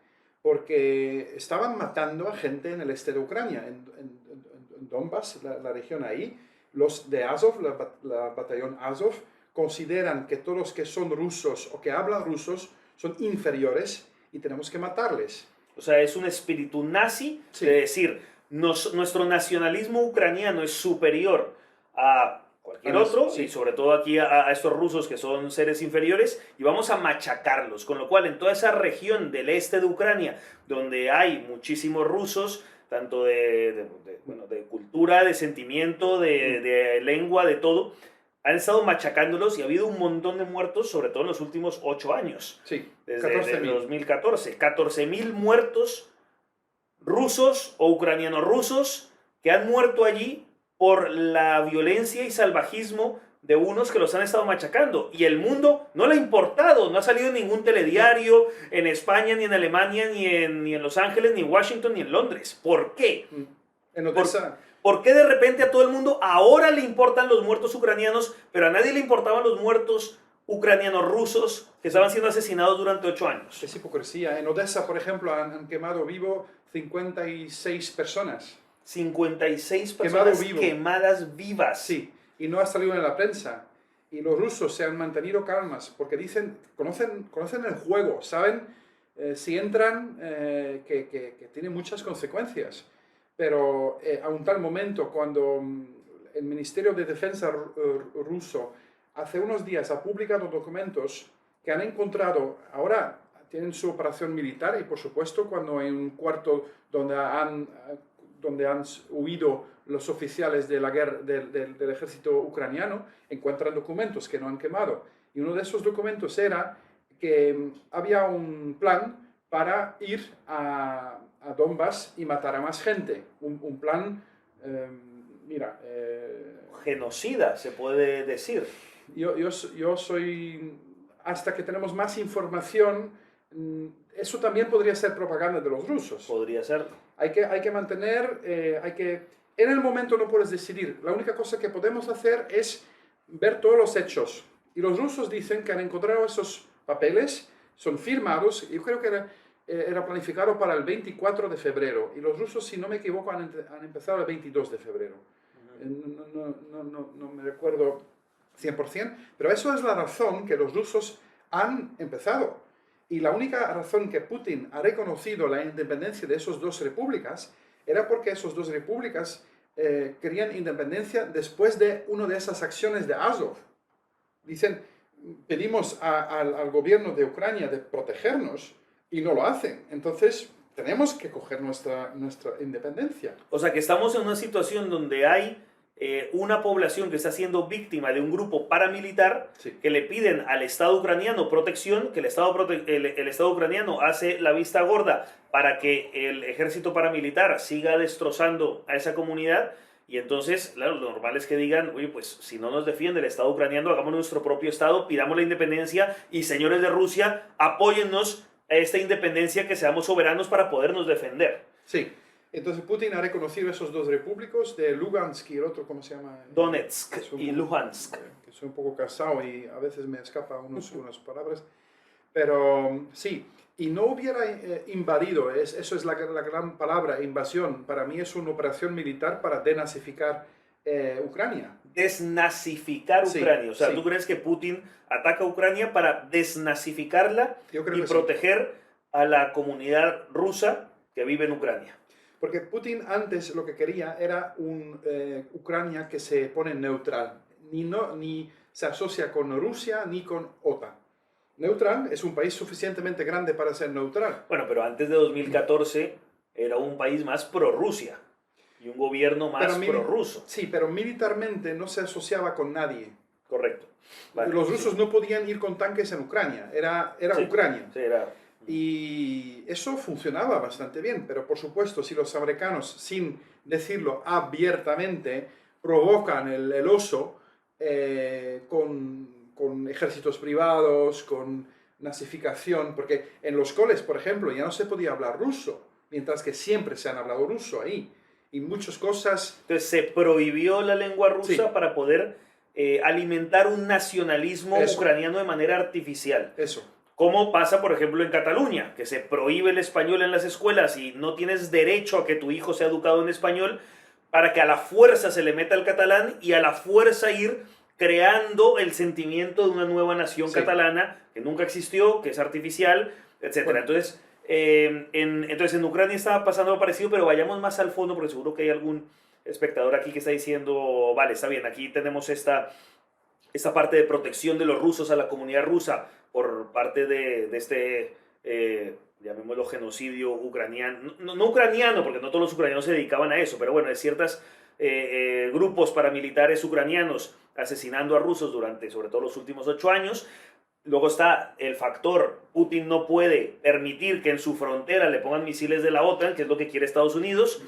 Porque estaban matando a gente en el este de Ucrania, en Donbass, la región ahí. Los de Azov, la batallón Azov, consideran que todos los que son rusos o que hablan rusos son inferiores y tenemos que matarles. O sea, es un espíritu nazi Sí. de decir, nuestro nacionalismo ucraniano es superior a cualquier otro, Sí. y sobre todo aquí a estos rusos que son seres inferiores, y vamos a machacarlos. Con lo cual, en toda esa región del este de Ucrania, donde hay muchísimos rusos, tanto de cultura, de sentimiento, de lengua, de todo, han estado machacándolos y ha habido un montón de muertos, sobre todo en los últimos 8 años. Sí, Desde 14.000. 2014. 14.000 muertos rusos o ucranianos rusos que han muerto allí por la violencia y salvajismo de unos que los han estado machacando. Y el mundo no le ha importado, no ha salido en ningún telediario en España, ni en Alemania, ni en Los Ángeles, ni en Washington, ni en Londres. ¿Por qué? En Odessa, ¿Por qué de repente a todo el mundo ahora le importan los muertos ucranianos, pero a nadie le importaban los muertos ucranianos rusos que estaban siendo asesinados durante 8 años? es hipocresía. En Odessa, por ejemplo, han quemado vivo 56 personas. 56 Quemado personas vivo. quemadas vivas. Sí, y no ha salido en la prensa. Y los rusos se han mantenido calmas porque dicen, conocen el juego, saben si entran que tiene muchas consecuencias. Pero a un tal momento, cuando el Ministerio de Defensa ruso hace unos días ha publicado documentos que han encontrado, ahora tienen su operación militar y por supuesto cuando en un cuarto donde han huido los oficiales de la guerra, del ejército ucraniano, encuentran documentos que no han quemado. Y uno de esos documentos era que había un plan para ir a Donbass y matar a más gente. Un plan, Genocida, se puede decir. yo soy, hasta que tenemos más información, eso también podría ser propaganda de los rusos. Podría ser. Hay que mantener, en el momento no puedes decidir. La única cosa que podemos hacer es ver todos los hechos. Y los rusos dicen que han encontrado esos papeles, son firmados, y yo creo que era planificado para el 24 de febrero. Y los rusos, si no me equivoco, han empezado el 22 de febrero. No me recuerdo 100%, pero eso es la razón que los rusos han empezado. Y la única razón que Putin ha reconocido la independencia de esas dos repúblicas era porque esas dos repúblicas querían independencia después de una de esas acciones de Azov. Dicen, pedimos al gobierno de Ucrania de protegernos y no lo hacen. Entonces, tenemos que coger nuestra independencia. O sea que estamos en una situación donde hay una población que está siendo víctima de un grupo paramilitar, Sí. que le piden al Estado ucraniano protección, que el Estado ucraniano hace la vista gorda para que el ejército paramilitar siga destrozando a esa comunidad. Y entonces, claro, lo normal es que digan, oye, pues si no nos defiende el Estado ucraniano, hagamos nuestro propio Estado, pidamos la independencia y señores de Rusia, apóyennos a esta independencia, que seamos soberanos para podernos defender. Sí. Entonces Putin ha reconocido esos dos repúblicos de Lugansk y el otro, ¿cómo se llama? Donetsk Es un y poco- Luhansk. Que soy un poco casado y a veces me escapan unas palabras. Pero sí, y no hubiera invadido, eso es la gran palabra, invasión. Para mí es una operación militar para denazificar Ucrania. Desnazificar Sí, Ucrania. O sea, sí. ¿tú crees que Putin ataca a Ucrania para desnazificarla Yo creo y que sí. proteger a la comunidad rusa que vive en Ucrania? Porque Putin antes lo que quería era Ucrania que se pone neutral. Ni se asocia con Rusia ni con OTAN. Neutral es un país suficientemente grande para ser neutral. Bueno, pero antes de 2014 era un país más pro-Rusia y un gobierno más Pero pro-ruso. Sí, pero militarmente no se asociaba con nadie. Correcto. Vale, Los rusos no podían ir con tanques en Ucrania, era sí, Ucrania. sí, era... Y eso funcionaba bastante bien, pero por supuesto, si los americanos, sin decirlo abiertamente, provocan el oso con ejércitos privados, con nazificación, porque en los coles, por ejemplo, ya no se podía hablar ruso, mientras que siempre se han hablado ruso ahí. Y muchas cosas... Entonces se prohibió la lengua rusa Sí, para poder alimentar un nacionalismo eso, ucraniano de manera artificial. eso. Como pasa, por ejemplo, en Cataluña, que se prohíbe el español en las escuelas y no tienes derecho a que tu hijo sea educado en español para que a la fuerza se le meta el catalán y a la fuerza ir creando el sentimiento de una nueva nación Sí. catalana que nunca existió, que es artificial, etc. Bueno. Entonces, entonces, en Ucrania estaba pasando algo parecido, pero vayamos más al fondo porque seguro que hay algún espectador aquí que está diciendo, vale, está bien, aquí tenemos esta parte de protección de los rusos a la comunidad rusa por parte de este, llamémoslo genocidio ucraniano, no ucraniano, porque no todos los ucranianos se dedicaban a eso, pero bueno, de ciertos grupos paramilitares ucranianos asesinando a rusos durante, sobre todo, los últimos 8 años. Luego está el factor, Putin no puede permitir que en su frontera le pongan misiles de la OTAN, que es lo que quiere Estados Unidos,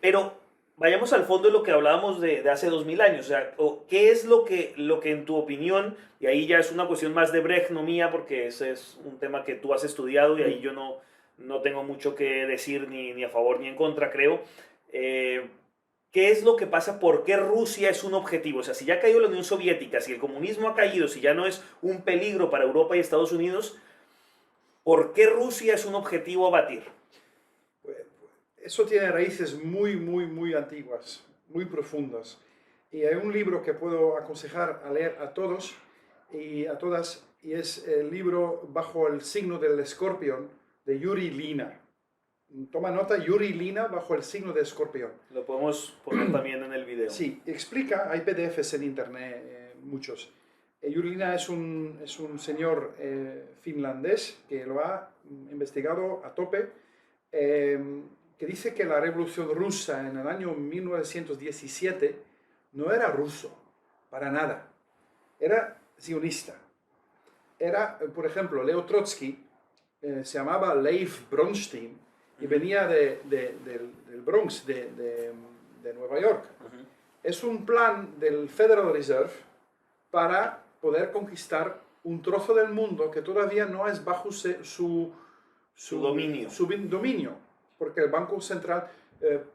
pero vayamos al fondo de lo que hablábamos de hace 2000 años. O sea, ¿qué es lo que en tu opinión, y ahí ya es una cuestión más de Brecht, no mía, porque ese es un tema que tú has estudiado y ahí yo no tengo mucho que decir ni a favor ni en contra, creo. ¿Qué es lo que pasa? ¿Por qué Rusia es un objetivo? O sea, si ya ha caído la Unión Soviética, si el comunismo ha caído, si ya no es un peligro para Europa y Estados Unidos, ¿por qué Rusia es un objetivo a batir? Eso tiene raíces muy antiguas, muy profundas. Y hay un libro que puedo aconsejar a leer a todos y a todas, y es el libro Bajo el signo del escorpión, de Yuri Lina. Toma nota, Yuri Lina, Bajo el signo del escorpión. Lo podemos poner también en el video. Sí, explica, hay PDFs en internet, muchos. Yuri Lina es un señor finlandés que lo ha investigado a tope, que dice que la revolución rusa en el año 1917 no era ruso, para nada, era sionista. Era, por ejemplo, Leo Trotsky se llamaba Leif Bronstein y venía del Bronx, de Nueva York. Es un plan del Federal Reserve para poder conquistar un trozo del mundo que todavía no es bajo su dominio. Porque el Banco Central,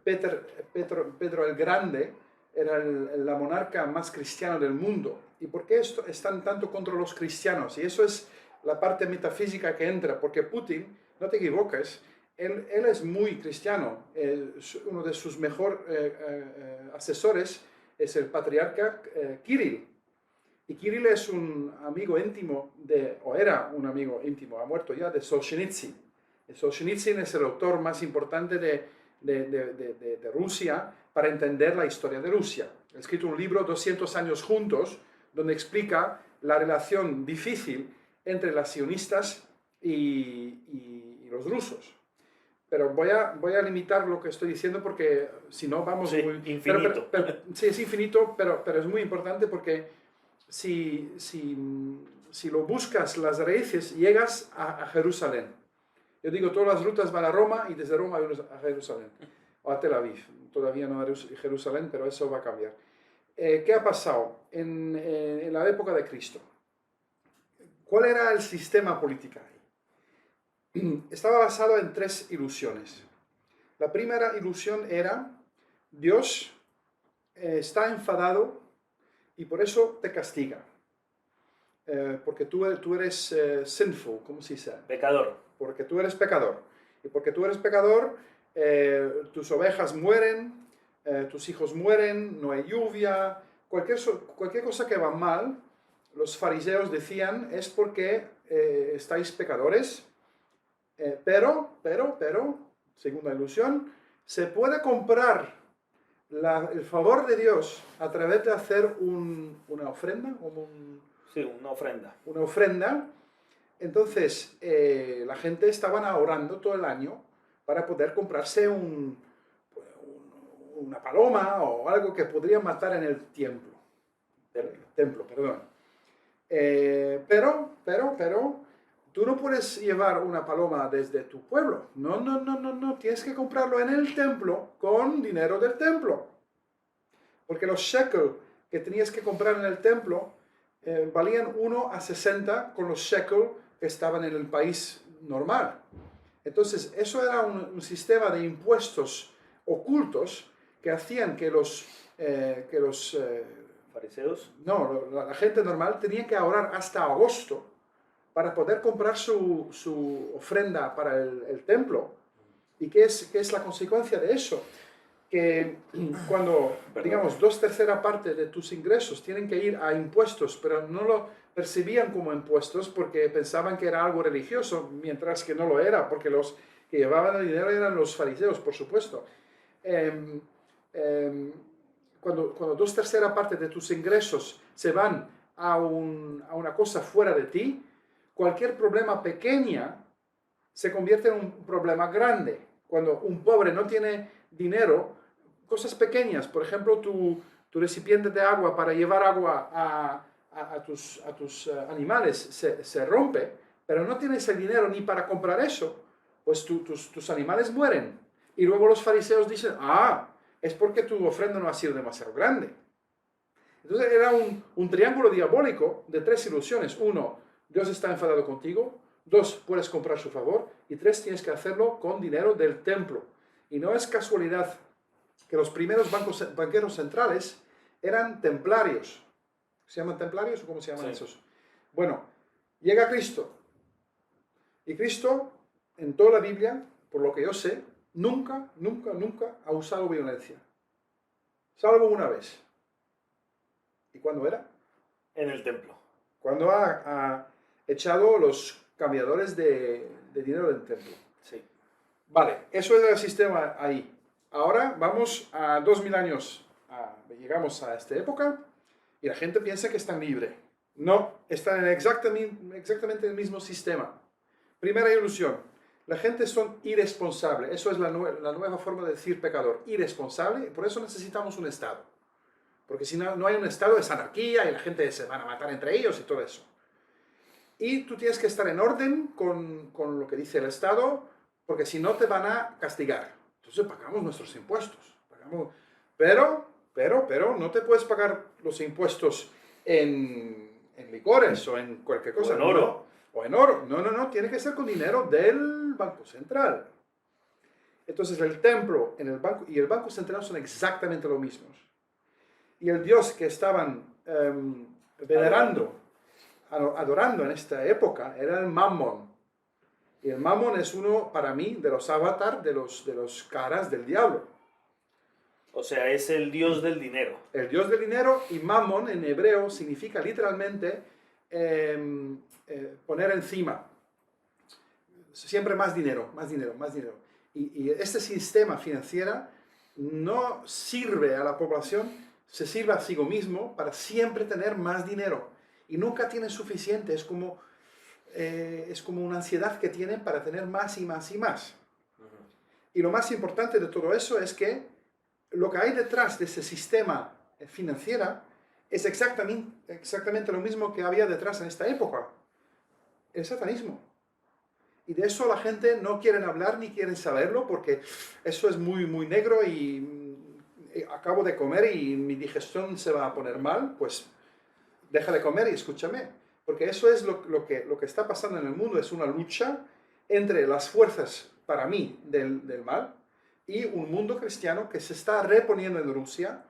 Pedro el Grande, era la monarca más cristiana del mundo. ¿Y por qué están tanto contra los cristianos? Y eso es la parte metafísica que entra, porque Putin, no te equivoques, él es muy cristiano. Uno de sus mejores asesores es el patriarca Kirill. Y Kirill es un amigo íntimo o era un amigo íntimo, ha muerto ya, de Solzhenitsyn. Solzhenitsyn es el autor más importante de Rusia para entender la historia de Rusia. Ha escrito un libro, 200 años juntos, donde explica la relación difícil entre las sionistas y los rusos. Pero voy a limitar lo que estoy diciendo porque si no vamos sí, muy... infinito. Sí, es infinito, pero es muy importante porque si lo buscas las raíces, llegas a Jerusalén. Yo digo, todas las rutas van a Roma y desde Roma a Jerusalén. O a Tel Aviv. Todavía no a Jerusalén, pero eso va a cambiar. ¿Qué ha pasado en la época de Cristo? ¿Cuál era el sistema político ahí? Estaba basado en 3 ilusiones. La primera ilusión era, Dios está enfadado y por eso te castiga. Porque tú eres sinful, ¿cómo se dice? Pecador. Porque tú eres pecador. Y porque tú eres pecador, tus ovejas mueren, tus hijos mueren, no hay lluvia, cualquier cosa que va mal, los fariseos decían, es porque estáis pecadores, pero, segunda ilusión, se puede comprar el favor de Dios a través de hacer una ofrenda, sí, una ofrenda. Una ofrenda. Entonces, la gente estaban ahorrando todo el año para poder comprarse una paloma o algo que podrían matar en el templo. Templo, perdón. Pero, tú no puedes llevar una paloma desde tu pueblo. No. Tienes que comprarlo en el templo con dinero del templo. Porque los shekel que tenías que comprar en el templo valían 1 a 60 con los shekel que estaban en el país normal. Entonces, eso era un sistema de impuestos ocultos que hacían que los fariseos. No, la gente normal tenía que ahorrar hasta agosto para poder comprar su ofrenda para el templo. ¿Y qué es la consecuencia de eso? Que cuando, digamos, 2/3 partes de tus ingresos tienen que ir a impuestos, pero no lo percibían como impuestos porque pensaban que era algo religioso, mientras que no lo era, porque los que llevaban el dinero eran los fariseos, por supuesto. Cuando 2/3 partes de tus ingresos se van a una cosa fuera de ti, cualquier problema pequeña se convierte en un problema grande. Cuando un pobre no tiene dinero, cosas pequeñas, por ejemplo, tu recipiente de agua para llevar agua a tus animales se rompe, pero no tienes el dinero ni para comprar eso, pues tus animales mueren. Y luego los fariseos dicen, es porque tu ofrenda no ha sido demasiado grande. Entonces era un triángulo diabólico de 3 ilusiones. 1, Dios está enfadado contigo. 2, puedes comprar su favor. Y 3, tienes que hacerlo con dinero del templo. Y no es casualidad que los primeros banqueros centrales eran templarios. ¿Se llaman templarios o cómo se llaman esos? Bueno, llega Cristo. Y Cristo, en toda la Biblia, por lo que yo sé, nunca ha usado violencia. Salvo una vez. ¿Y cuándo era? En el templo. Cuando ha echado los cambiadores de dinero del templo. Sí. Vale, eso es el sistema ahí. Ahora vamos a 2000 años. Llegamos a esta época y la gente piensa que están libres. No, están en exactamente el mismo sistema. Primera ilusión. La gente son irresponsables. Eso es la nueva forma de decir pecador. Irresponsable. Por eso necesitamos un Estado. Porque si no hay un Estado es anarquía y la gente se van a matar entre ellos y todo eso. Y tú tienes que estar en orden con lo que dice el Estado, porque si no te van a castigar. Entonces pagamos nuestros impuestos. Pero no te puedes pagar los impuestos en licores o en cualquier cosa. O en oro. O en oro. No. Tiene que ser con dinero del Banco Central. Entonces el templo y el Banco Central son exactamente lo mismos. Y el Dios que estaban adorando en esta época era el Mammon. Y el Mammon es uno, para mí, de los avatars de los caras del diablo. O sea, es el dios del dinero. El dios del dinero, y Mammon en hebreo significa literalmente poner encima. Siempre más dinero. Y este sistema financiero no sirve a la población, se sirve a sí mismo para siempre tener más dinero. Y nunca tiene suficiente, es como una ansiedad que tienen para tener más y más y más. Y lo más importante de todo eso es que lo que hay detrás de ese sistema financiero es exactamente lo mismo que había detrás en esta época. El satanismo. Y de eso la gente no quiere hablar ni quieren saberlo porque eso es muy, muy negro y acabo de comer y mi digestión se va a poner mal, pues deja de comer y escúchame. Porque eso es lo que está pasando en el mundo, es una lucha entre las fuerzas, para mí, del mal y un mundo cristiano que se está reponiendo en Rusia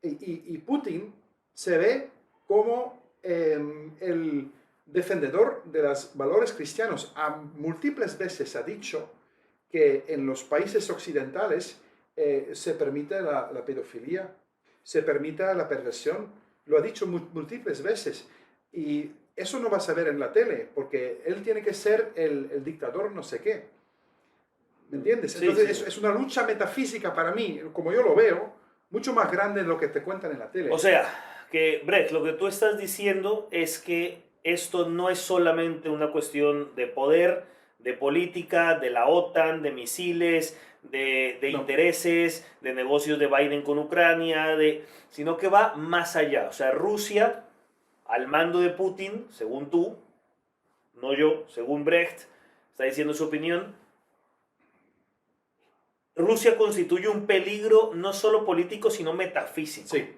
y Putin se ve como el defendedor de los valores cristianos. Múltiples veces ha dicho que en los países occidentales se permite la pedofilia, se permite la perversión. Lo ha dicho múltiples veces. Y eso no vas a ver en la tele, porque él tiene que ser el dictador no sé qué. ¿Me entiendes? Sí, Entonces sí. Es una lucha metafísica para mí, como yo lo veo, mucho más grande de lo que te cuentan en la tele. O sea, que Brecht, lo que tú estás diciendo es que esto no es solamente una cuestión de poder, de política, de la OTAN, de misiles, de No. intereses, de negocios de Biden con Ucrania, sino que va más allá. O sea, Rusia, al mando de Putin, según tú, no yo, según Brecht, está diciendo su opinión, Rusia constituye un peligro no solo político, sino metafísico. Sí.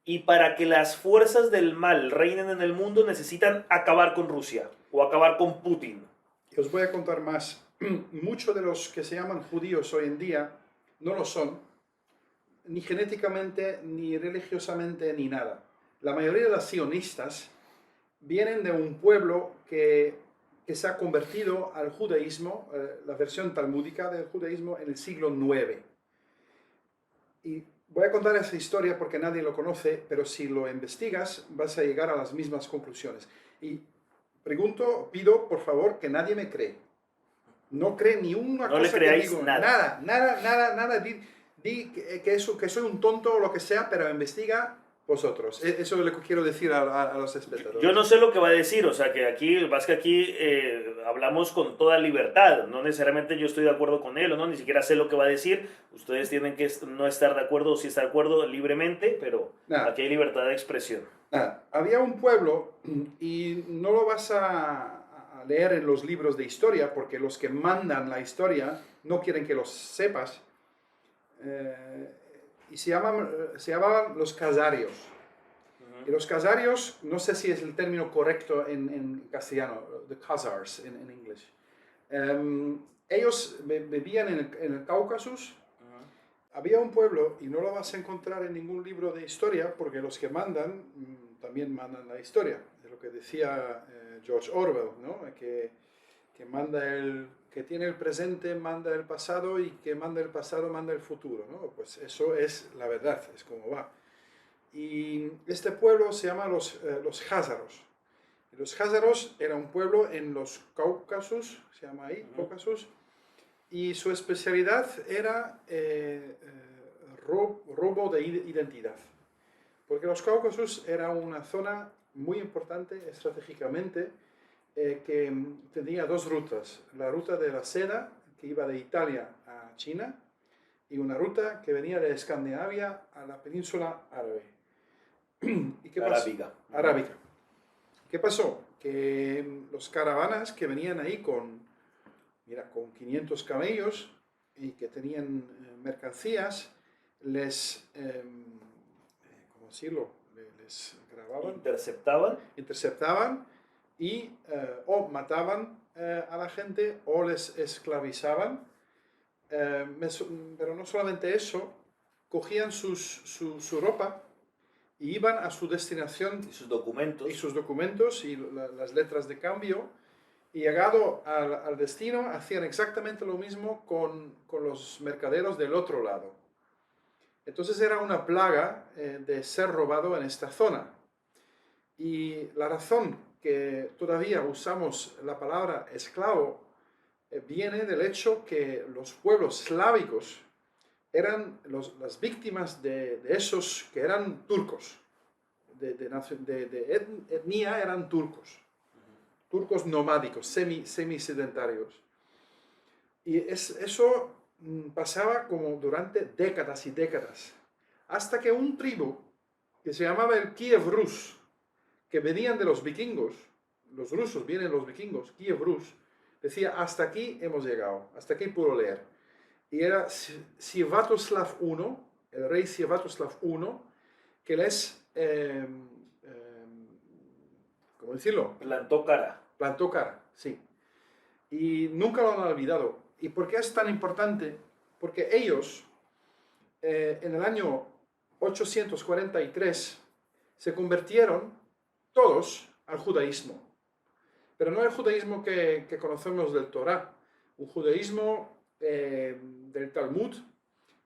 Y para que las fuerzas del mal reinen en el mundo necesitan acabar con Rusia o acabar con Putin. Os voy a contar más. Muchos de los que se llaman judíos hoy en día no lo son, ni genéticamente, ni religiosamente, ni nada. La mayoría de los sionistas vienen de un pueblo que se ha convertido al judaísmo, la versión talmúdica del judaísmo, en el siglo IX. Y voy a contar esa historia porque nadie lo conoce, pero si lo investigas vas a llegar a las mismas conclusiones. Y pido por favor que nadie me cree. No cree ni una No cosa le creáis que digo. nada. Nada. Di que soy un tonto o lo que sea, pero investiga vosotros. Eso es lo que quiero decir a los espectadores. Yo no sé lo que va a decir, o sea que aquí hablamos con toda libertad, no necesariamente yo estoy de acuerdo con él o no, ni siquiera sé lo que va a decir, ustedes tienen que no estar de acuerdo o sí estar de acuerdo libremente, pero aquí hay libertad de expresión. Había un pueblo, y no lo vas a leer en los libros de historia, porque los que mandan la historia no quieren que los sepas, y se llamaban los khazarios. Y los khazarios, no sé si es el término correcto en castellano, the Khazars en inglés. Ellos vivían en el Cáucaso. Había un pueblo, y no lo vas a encontrar en ningún libro de historia, porque los que mandan también mandan la historia. Es lo que decía George Orwell, ¿no? Que tiene el presente, manda el pasado, y que manda el pasado, manda el futuro, ¿no? Pues eso es la verdad, es como va. Y este pueblo se llama los Házaros. Y los Házaros era un pueblo en los Cáucasos, se llama ahí, Cáucasos, y su especialidad era robo de identidad. Porque los Cáucasos era una zona muy importante estratégicamente, que tenía dos rutas. La ruta de la seda, que iba de Italia a China, y una ruta que venía de Escandinavia a la península árabe. ¿Y qué pasó? Arábica. ¿Qué pasó? Que los caravanas que venían ahí con 500 camellos y que tenían mercancías, ¿cómo decirlo? Les grababan. Interceptaban y o mataban a la gente o les esclavizaban. Pero no solamente eso, cogían su ropa y iban a su destinación. Y sus documentos. Y las letras de cambio. Y llegado al destino, hacían exactamente lo mismo con los mercaderos del otro lado. Entonces era una plaga de ser robado en esta zona. Y la razón que todavía usamos la palabra esclavo viene del hecho que los pueblos eslávicos eran las víctimas de esos que eran turcos, de etnia eran turcos, turcos nomádicos, semisedentarios. Y eso pasaba como durante décadas y décadas, hasta que un tribu que se llamaba el Kiev Rus, que venían de los vikingos, los rusos vienen de los vikingos, Kiev Rus, decía, hasta aquí hemos llegado, hasta aquí puedo leer. Y era Sviatoslav I, el rey Sviatoslav I, que les, ¿cómo decirlo? Plantó cara, sí. Y nunca lo han olvidado. ¿Y por qué es tan importante? Porque ellos, en el año 843, se convirtieron todos al judaísmo. Pero no el judaísmo que conocemos del Torá, un judaísmo del Talmud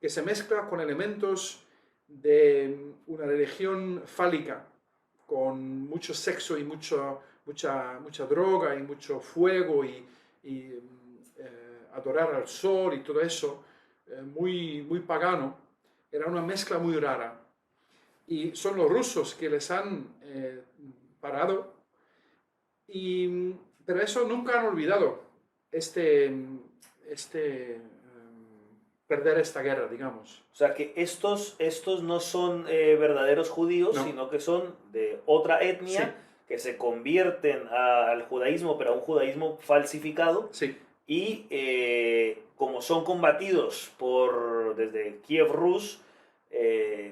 que se mezcla con elementos de una religión fálica, con mucho sexo y mucha droga y mucho fuego y adorar al sol y todo eso, muy pagano. Era una mezcla muy rara. Y son los rusos que les han parado. Pero eso nunca han olvidado. perder esta guerra, digamos. O sea que estos no son verdaderos judíos, No. sino que son de otra etnia Sí. que se convierten al judaísmo, pero a un judaísmo falsificado. Sí, Y como son combatidos desde Kiev Rus,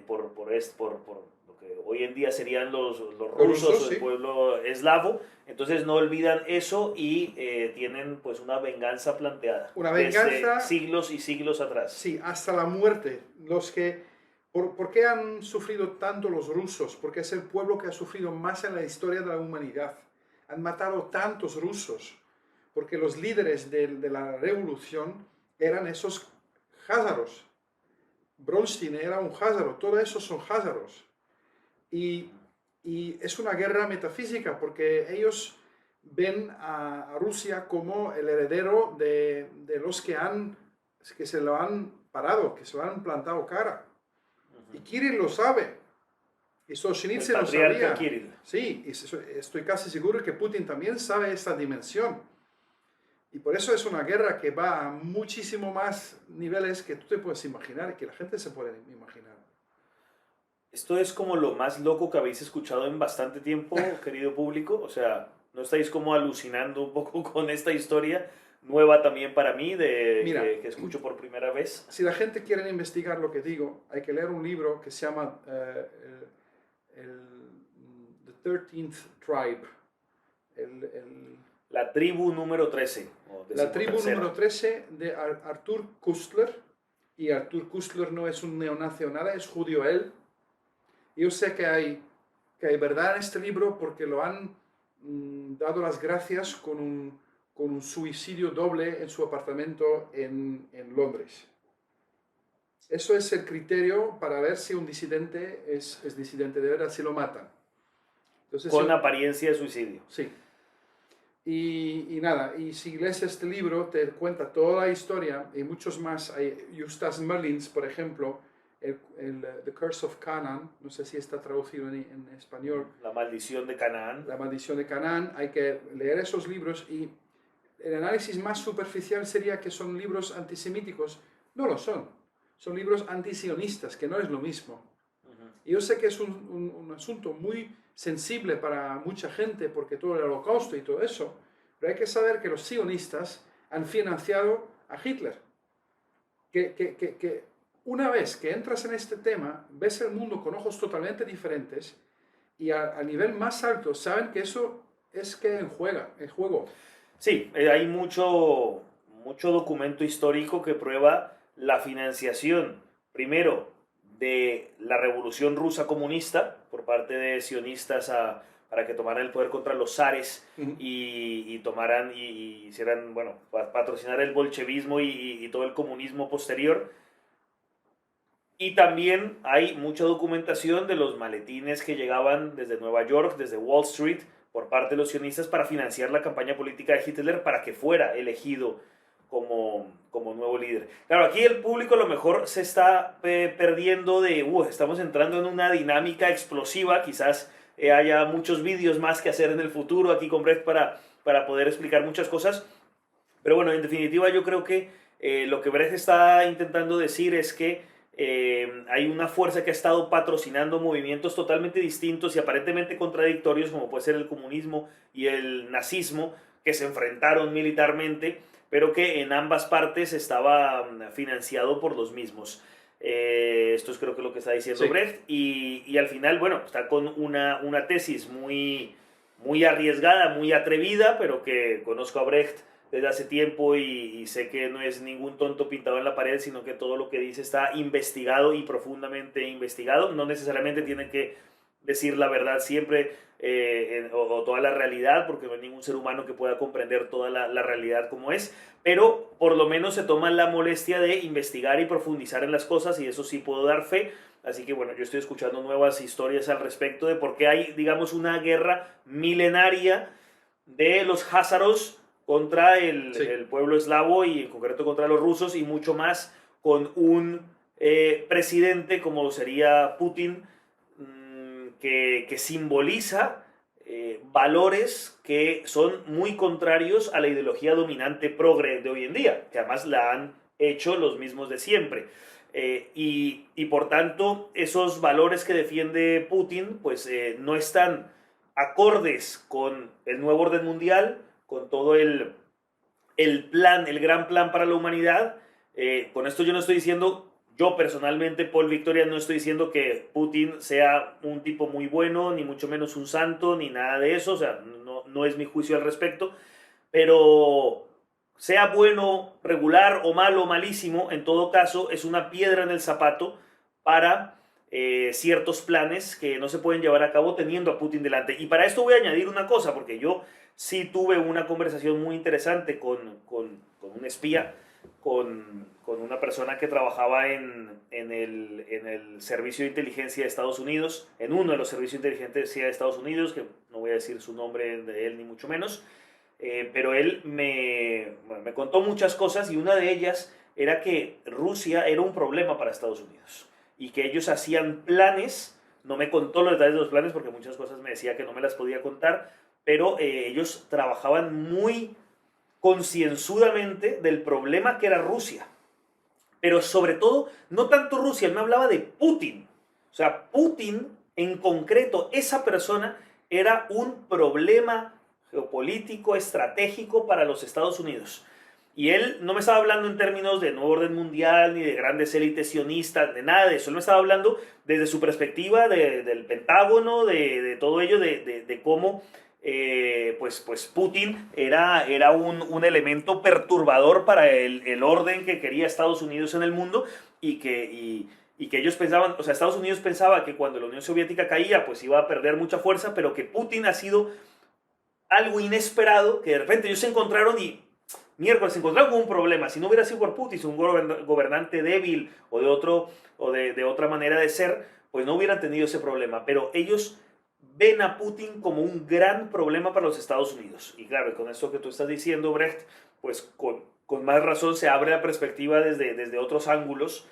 por lo que hoy en día serían los rusos o el sí. pueblo eslavo, entonces no olvidan eso y tienen pues una venganza planteada. Una desde venganza, siglos y siglos atrás. sí, hasta la muerte. ¿Por qué han sufrido tanto los rusos? Porque es el pueblo que ha sufrido más en la historia de la humanidad. Han matado tantos rusos. Porque los líderes de la revolución eran esos házaros. Bronstein era un házaro, todos esos son házaros. Y es una guerra metafísica porque ellos ven a Rusia como el heredero de los que se lo han parado, que se lo han plantado cara. Y Kirill lo sabe. Y Solzhenitsyn lo sabía. Kirill. Sí, y estoy casi seguro que Putin también sabe esta dimensión. Y por eso es una guerra que va a muchísimo más niveles que tú te puedes imaginar y que la gente se puede imaginar. Esto es como lo más loco que habéis escuchado en bastante tiempo, querido público. O sea, ¿no estáis como alucinando un poco con esta historia nueva también para mí, Mira, que escucho por primera vez? Si la gente quiere investigar lo que digo, hay que leer un libro que se llama The 13th Tribe. La tribu número 13. La tribu número 13 de Arthur Koestler. Y Arthur Koestler no es un neonazi o nada, es judío él. Yo sé que hay verdad en este libro porque lo han dado las gracias con un suicidio doble en su apartamento en Londres. Eso es el criterio para ver si un disidente es disidente de verdad, si lo matan. Entonces, con apariencia de suicidio. Sí. Y nada, y si lees este libro te cuenta toda la historia y muchos más. Hay Eustace Merlins, por ejemplo, The Curse of Canaan, no sé si está traducido en español. La maldición de Canaán. La maldición de Canaán, hay que leer esos libros y el análisis más superficial sería que son libros antisemíticos. No lo son, son libros antisionistas, que no es lo mismo. Y yo sé que es un asunto muy sensible para mucha gente, porque todo el holocausto y todo eso, pero hay que saber que los sionistas han financiado a Hitler. Que una vez que entras en este tema, ves el mundo con ojos totalmente diferentes y a nivel más alto saben que eso es que en juego. Sí, hay mucho documento histórico que prueba la financiación, primero, de la revolución rusa comunista por parte de sionistas para que tomaran el poder contra los zares y tomaran y hicieran, bueno, patrocinar el bolchevismo y todo el comunismo posterior. Y también hay mucha documentación de los maletines que llegaban desde Nueva York, desde Wall Street, por parte de los sionistas para financiar la campaña política de Hitler para que fuera elegido como nuevo líder. Claro, aquí el público a lo mejor se está perdiendo estamos entrando en una dinámica explosiva, quizás haya muchos vídeos más que hacer en el futuro aquí con Brecht para poder explicar muchas cosas, pero bueno, en definitiva yo creo que lo que Brecht está intentando decir es que hay una fuerza que ha estado patrocinando movimientos totalmente distintos y aparentemente contradictorios, como puede ser el comunismo y el nazismo, que se enfrentaron militarmente, pero que en ambas partes estaba financiado por los mismos. Esto es creo que lo que está diciendo Brecht, y al final, bueno, está con una tesis muy arriesgada, muy atrevida, pero que conozco a Brecht desde hace tiempo y sé que no es ningún tonto pintado en la pared, sino que todo lo que dice está investigado y profundamente investigado. No necesariamente tiene que decir la verdad siempre o toda la realidad, porque no hay ningún ser humano que pueda comprender toda la realidad como es, pero por lo menos se toma la molestia de investigar y profundizar en las cosas, y eso sí puedo dar fe. Así que bueno, yo estoy escuchando nuevas historias al respecto de por qué hay, digamos, una guerra milenaria de los házaros contra el pueblo eslavo y en concreto contra los rusos, y mucho más con un presidente como sería Putin, que simboliza valores que son muy contrarios a la ideología dominante progre de hoy en día, que además la han hecho los mismos de siempre. Y por tanto, esos valores que defiende Putin, pues no están acordes con el nuevo orden mundial, con todo el plan, el gran plan para la humanidad. Con esto yo no estoy diciendo, yo personalmente, Paul Victoria, no estoy diciendo que Putin sea un tipo muy bueno, ni mucho menos un santo, ni nada de eso, o sea, no es mi juicio al respecto, pero sea bueno, regular o malo, malísimo, en todo caso es una piedra en el zapato para ciertos planes que no se pueden llevar a cabo teniendo a Putin delante. Y para esto voy a añadir una cosa, porque yo sí tuve una conversación muy interesante con un espía, con una persona que trabajaba en el Servicio de Inteligencia de Estados Unidos, en uno de los servicios de inteligencia de Estados Unidos, que no voy a decir su nombre de él ni mucho menos, pero él me contó muchas cosas y una de ellas era que Rusia era un problema para Estados Unidos y que ellos hacían planes, no me contó los detalles de los planes porque muchas cosas me decía que no me las podía contar, pero ellos trabajaban muy concienzudamente del problema que era Rusia. Pero sobre todo, no tanto Rusia, él me hablaba de Putin. O sea, Putin en concreto, esa persona era un problema geopolítico, estratégico para los Estados Unidos. Y él no me estaba hablando en términos de nuevo orden mundial, ni de grandes élites sionistas, de nada de eso. Él me estaba hablando desde su perspectiva del Pentágono, de todo ello, de cómo pues Putin era un elemento perturbador para el orden que quería Estados Unidos en el mundo y que ellos pensaban, o sea, Estados Unidos pensaba que cuando la Unión Soviética caía, pues iba a perder mucha fuerza, pero que Putin ha sido algo inesperado, que de repente ellos se encontraron y miércoles se encontraron con un problema. Si no hubiera sido por Putin, si un gobernante débil o de otra manera de ser, pues no hubieran tenido ese problema. Pero ellos ven a Putin como un gran problema para los Estados Unidos. Y claro, con esto que tú estás diciendo, Brecht, pues con más razón se abre la perspectiva desde otros ángulos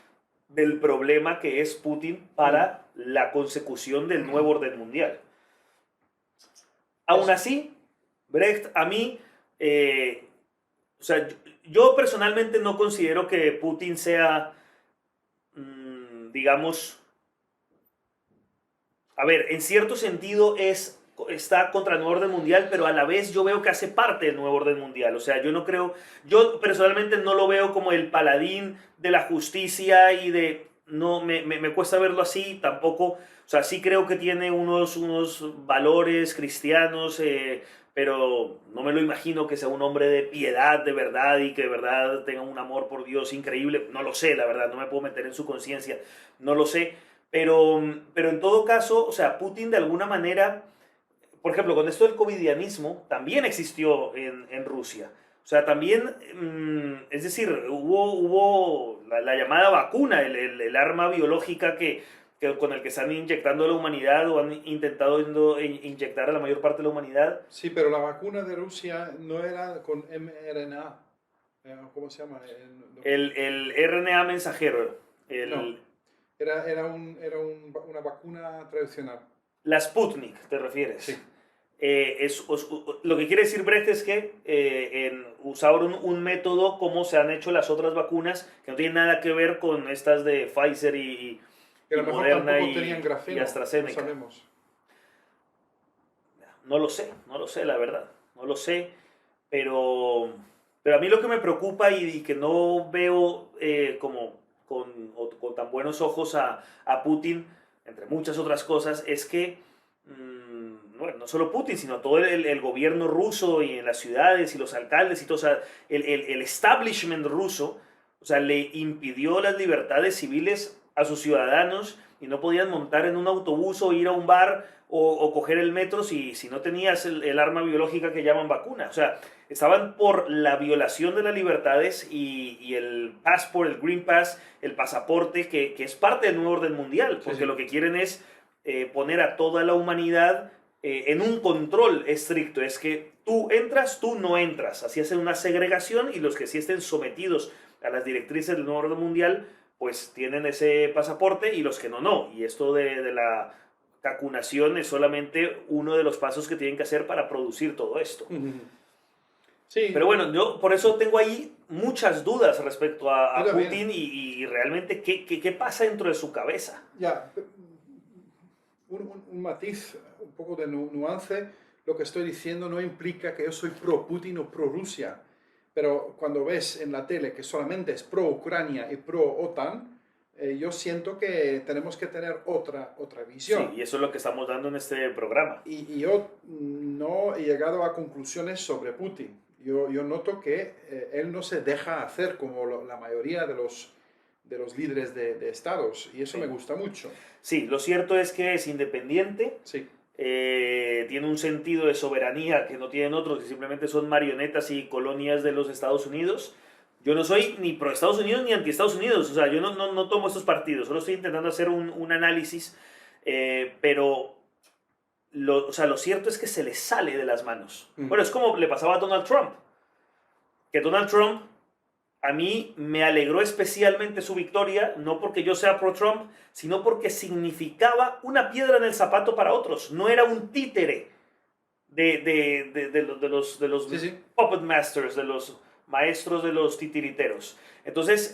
del problema que es Putin para la consecución del nuevo orden mundial. Aún así, Brecht, a mí, o sea, yo personalmente no considero que Putin sea, digamos, a ver, en cierto sentido está contra el nuevo orden mundial, pero a la vez yo veo que hace parte del nuevo orden mundial. O sea, yo no creo, yo personalmente no lo veo como el paladín de la justicia y no, me cuesta verlo así, tampoco, o sea, sí creo que tiene unos valores cristianos, pero no me lo imagino que sea un hombre de piedad de verdad y que de verdad tenga un amor por Dios increíble. No lo sé, la verdad, no me puedo meter en su conciencia, no lo sé. Pero en todo caso, o sea, Putin de alguna manera, por ejemplo, con esto del covidianismo, también existió en Rusia. O sea, también, es decir, hubo la llamada vacuna, el arma biológica con el que están inyectando a la humanidad o han intentado inyectar a la mayor parte de la humanidad. Sí, pero la vacuna de Rusia no era con mRNA. ¿Cómo se llama? El RNA mensajero. No. Era una vacuna tradicional. La Sputnik, ¿te refieres? Sí. Lo que quiere decir Brecht es que usaron un método como se han hecho las otras vacunas, que no tienen nada que ver con estas de Pfizer y Moderna y AstraZeneca. No sabemos. No lo sé, la verdad. No lo sé, pero a mí lo que me preocupa y que no veo como con tan buenos ojos a Putin, entre muchas otras cosas, es que, bueno, no solo Putin, sino todo el gobierno ruso y en las ciudades y los alcaldes y todo, o sea, el establishment ruso, o sea, le impidió las libertades civiles a sus ciudadanos y no podían montar en un autobús o ir a un bar o coger el metro si no tenías el arma biológica que llaman vacuna. O sea, estaban por la violación de las libertades y el passport, el Green Pass, el pasaporte, que es parte del nuevo orden mundial, porque sí. Lo que quieren es poner a toda la humanidad en un control estricto. Es que tú entras, tú no entras. Así hacen una segregación y los que sí estén sometidos a las directrices del nuevo orden mundial, pues tienen ese pasaporte y los que no. Y esto de la vacunación es solamente uno de los pasos que tienen que hacer para producir todo esto. Sí. Pero bueno, yo por eso tengo ahí muchas dudas respecto a Putin y realmente qué pasa dentro de su cabeza. Ya, un matiz, un poco de nuance. Lo que estoy diciendo no implica que yo soy pro Putin o pro Rusia, pero cuando ves en la tele que solamente es pro Ucrania y pro OTAN, yo siento que tenemos que tener otra visión. Sí, y eso es lo que estamos dando en este programa. Y yo no he llegado a conclusiones sobre Putin. Yo noto que él no se deja hacer como la mayoría de los líderes de estados, y eso me gusta mucho. Sí, lo cierto es que es independiente, sí. Tiene un sentido de soberanía que no tienen otros, que simplemente son marionetas y colonias de los Estados Unidos. Yo no soy ni pro Estados Unidos ni anti Estados Unidos, o sea, yo no tomo estos partidos, solo estoy intentando hacer un análisis, pero o sea, lo cierto es que se le sale de las manos. Bueno, es como le pasaba a Donald Trump, que Donald Trump a mí me alegró especialmente su victoria, no porque yo sea pro-Trump, sino porque significaba una piedra en el zapato para otros. No era un títere de los puppet masters, de los maestros de los titiriteros. Entonces,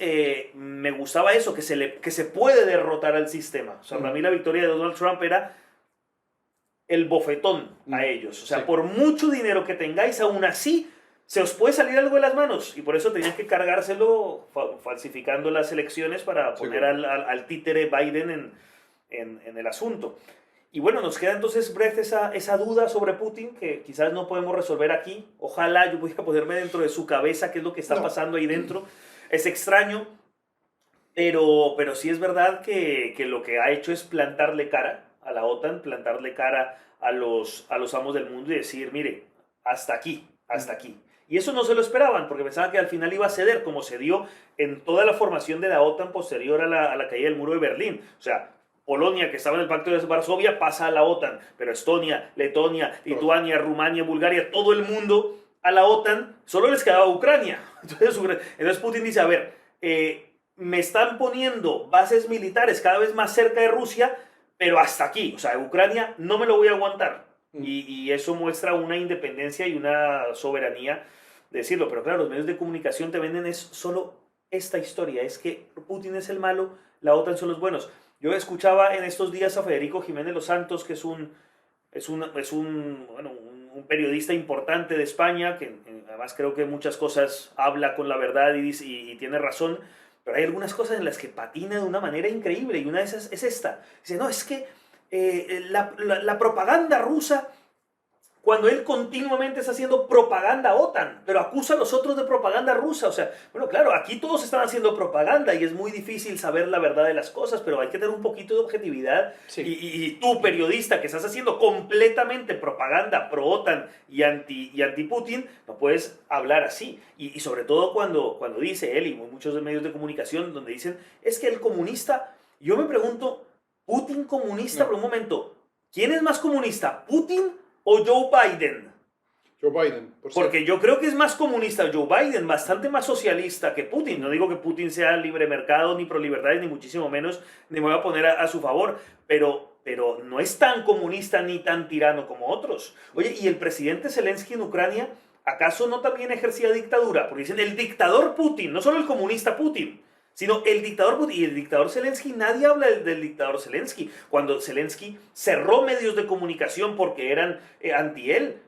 me gustaba eso, que se puede derrotar al sistema. O sea, para mí la victoria de Donald Trump era el bofetón a ellos. O sea, por mucho dinero que tengáis, aún así se os puede salir algo de las manos, y por eso tenían que cargárselo falsificando las elecciones para poner al títere Biden en el asunto. Y bueno, nos queda entonces, Brett, esa duda sobre Putin que quizás no podemos resolver aquí. Ojalá yo pudiera ponerme dentro de su cabeza qué es lo que está pasando ahí dentro. Es extraño, pero sí es verdad que lo que ha hecho es plantarle cara a la OTAN, plantarle cara a los amos del mundo y decir, mire, hasta aquí, hasta aquí. Y eso no se lo esperaban, porque pensaban que al final iba a ceder, como se dio en toda la formación de la OTAN posterior a la caída del muro de Berlín. O sea, Polonia, que estaba en el Pacto de Varsovia, pasa a la OTAN, pero Estonia, Letonia, Lituania, Rumania, Bulgaria, todo el mundo a la OTAN, solo les quedaba Ucrania. Entonces Putin dice, a ver, me están poniendo bases militares cada vez más cerca de Rusia, pero hasta aquí. O sea, Ucrania no me lo voy a aguantar. Y eso muestra una independencia y una soberanía de decirlo. Pero claro, los medios de comunicación te venden es solo esta historia. Es que Putin es el malo, la OTAN son los buenos. Yo escuchaba en estos días a Federico Jiménez Los Santos, que es un periodista importante de España, que además creo que muchas cosas habla con la verdad y tiene razón, pero hay algunas cosas en las que patina de una manera increíble, y una de esas es esta. Dice, no, es que la propaganda rusa, cuando él continuamente está haciendo propaganda OTAN, pero acusa a los otros de propaganda rusa. O sea, bueno, claro, aquí todos están haciendo propaganda y es muy difícil saber la verdad de las cosas, pero hay que tener un poquito de objetividad. Sí. Y tú, periodista, que estás haciendo completamente propaganda pro-OTAN y anti-Putin, no puedes hablar así. Y sobre todo cuando dice él y muchos medios de comunicación donde dicen, es que el comunista, yo me pregunto, ¿Putin comunista? No. Por un momento, ¿quién es más comunista, Putin o Joe Biden? Joe Biden, por cierto. Porque yo creo que es más comunista Joe Biden, bastante más socialista que Putin. No digo que Putin sea libre mercado, ni pro libertades, ni muchísimo menos, ni me voy a poner a su favor, pero no es tan comunista ni tan tirano como otros. Oye, ¿y el presidente Zelensky en Ucrania, acaso no también ejercía dictadura? Porque dicen el dictador Putin, no solo el comunista Putin, sino el dictador Putin. Y el dictador Zelensky, nadie habla del dictador Zelensky. Cuando Zelensky cerró medios de comunicación porque eran anti él,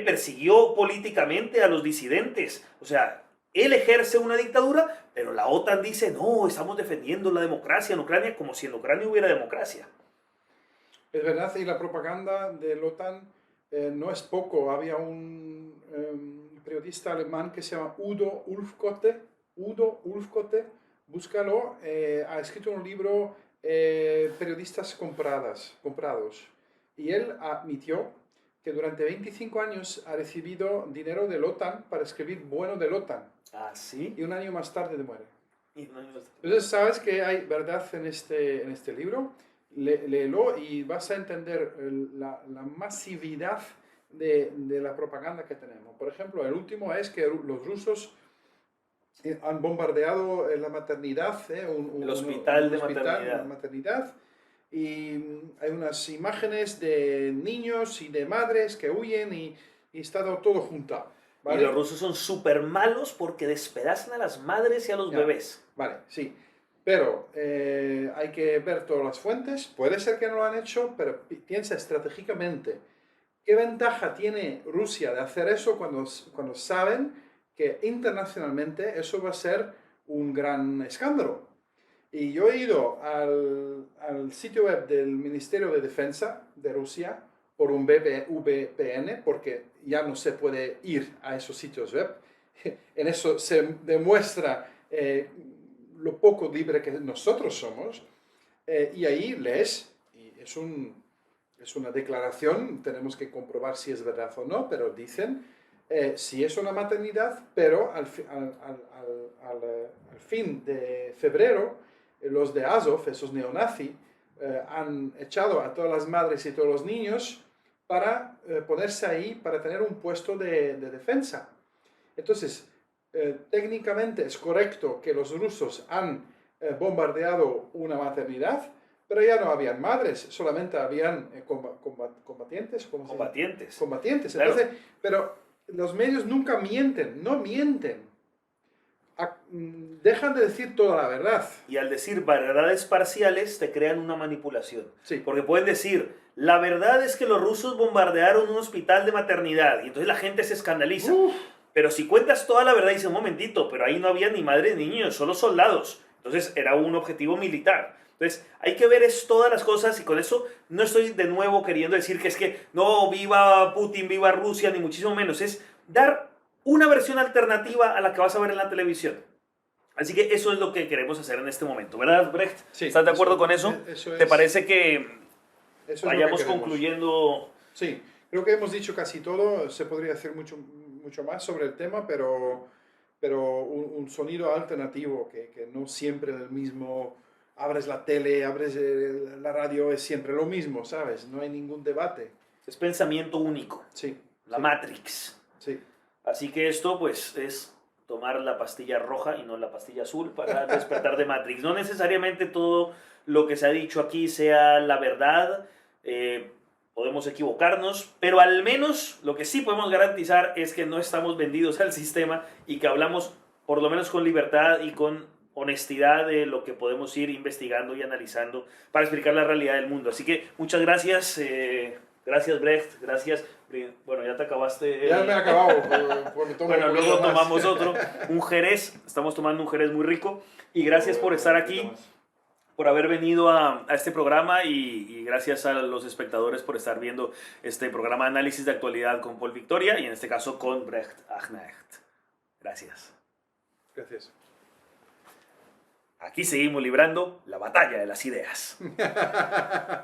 persiguió políticamente a los disidentes. O sea, él ejerce una dictadura, pero la OTAN dice, no, estamos defendiendo la democracia en Ucrania, como si en Ucrania hubiera democracia. Es verdad, y la propaganda de la OTAN no es poco. Había un periodista alemán que se llama Udo Ulfkotte, búscalo, ha escrito un libro, Periodistas comprados, y él admitió que durante 25 años ha recibido dinero de la OTAN para escribir bueno de la OTAN. ¿Ah, sí? Y un año más tarde muere. Entonces, sabes que hay verdad en este libro. Léelo y vas a entender la masividad de la propaganda que tenemos. Por ejemplo, el último es que los rusos han bombardeado la maternidad, el hospital de maternidad. y hay unas imágenes de niños y de madres que huyen y está todo juntado. ¿Vale? Y los rusos son súper malos porque despedazan a las madres y a los Ya. bebés. Vale, sí. Pero hay que ver todas las fuentes. Puede ser que no lo han hecho, pero piensa estratégicamente. ¿Qué ventaja tiene Rusia de hacer eso cuando saben que internacionalmente eso va a ser un gran escándalo? Y yo he ido al sitio web del Ministerio de Defensa de Rusia por un VPN, porque ya no se puede ir a esos sitios web. En eso se demuestra lo poco libre que nosotros somos. Y ahí lees, y es una declaración, tenemos que comprobar si es verdad o no, pero dicen, si es una maternidad, pero al fin de febrero, los de Azov, esos neonazis, han echado a todas las madres y todos los niños para ponerse ahí, para tener un puesto de defensa. Entonces, técnicamente es correcto que los rusos han bombardeado una maternidad, pero ya no habían madres, solamente habían combatientes. Combatientes. Claro. Entonces, pero los medios nunca mienten, no mienten. Dejan de decir toda la verdad. Y al decir verdades parciales te crean una manipulación. Sí. Porque pueden decir, la verdad es que los rusos bombardearon un hospital de maternidad y entonces la gente se escandaliza. Pero si cuentas toda la verdad, dice, un momentito, pero ahí no había ni madres ni niños, solo soldados. Entonces era un objetivo militar. Entonces hay que ver todas las cosas y con eso no estoy de nuevo queriendo decir que es que no, viva Putin, viva Rusia, ni muchísimo menos. Es dar una versión alternativa a la que vas a ver en la televisión. Así que eso es lo que queremos hacer en este momento, ¿verdad, Brecht? Sí, ¿Estás de acuerdo con eso? ¿Te parece que vayamos concluyendo? Sí, creo que hemos dicho casi todo. Se podría hacer mucho más sobre el tema, pero un sonido alternativo que no siempre el mismo. Abres la tele, abres la radio, es siempre lo mismo, ¿sabes? No hay ningún debate. Es pensamiento único. Sí. La sí. Matrix. Sí. Así que esto, pues, es tomar la pastilla roja y no la pastilla azul para despertar de Matrix. No necesariamente todo lo que se ha dicho aquí sea la verdad. Podemos equivocarnos, pero al menos lo que sí podemos garantizar es que no estamos vendidos al sistema y que hablamos por lo menos con libertad y con honestidad de lo que podemos ir investigando y analizando para explicar la realidad del mundo. Así que muchas gracias. Gracias, Brecht. Gracias. Bueno, ya te acabaste. Ya me he acabado. Bueno, luego tomamos otro. Un Jerez. Estamos tomando un Jerez muy rico. Y gracias por estar aquí, por haber venido a este programa y gracias a los espectadores por estar viendo este programa de análisis de actualidad con Paul Victoria y en este caso con Brecht Agnecht. Gracias. Gracias. Aquí seguimos librando la batalla de las ideas.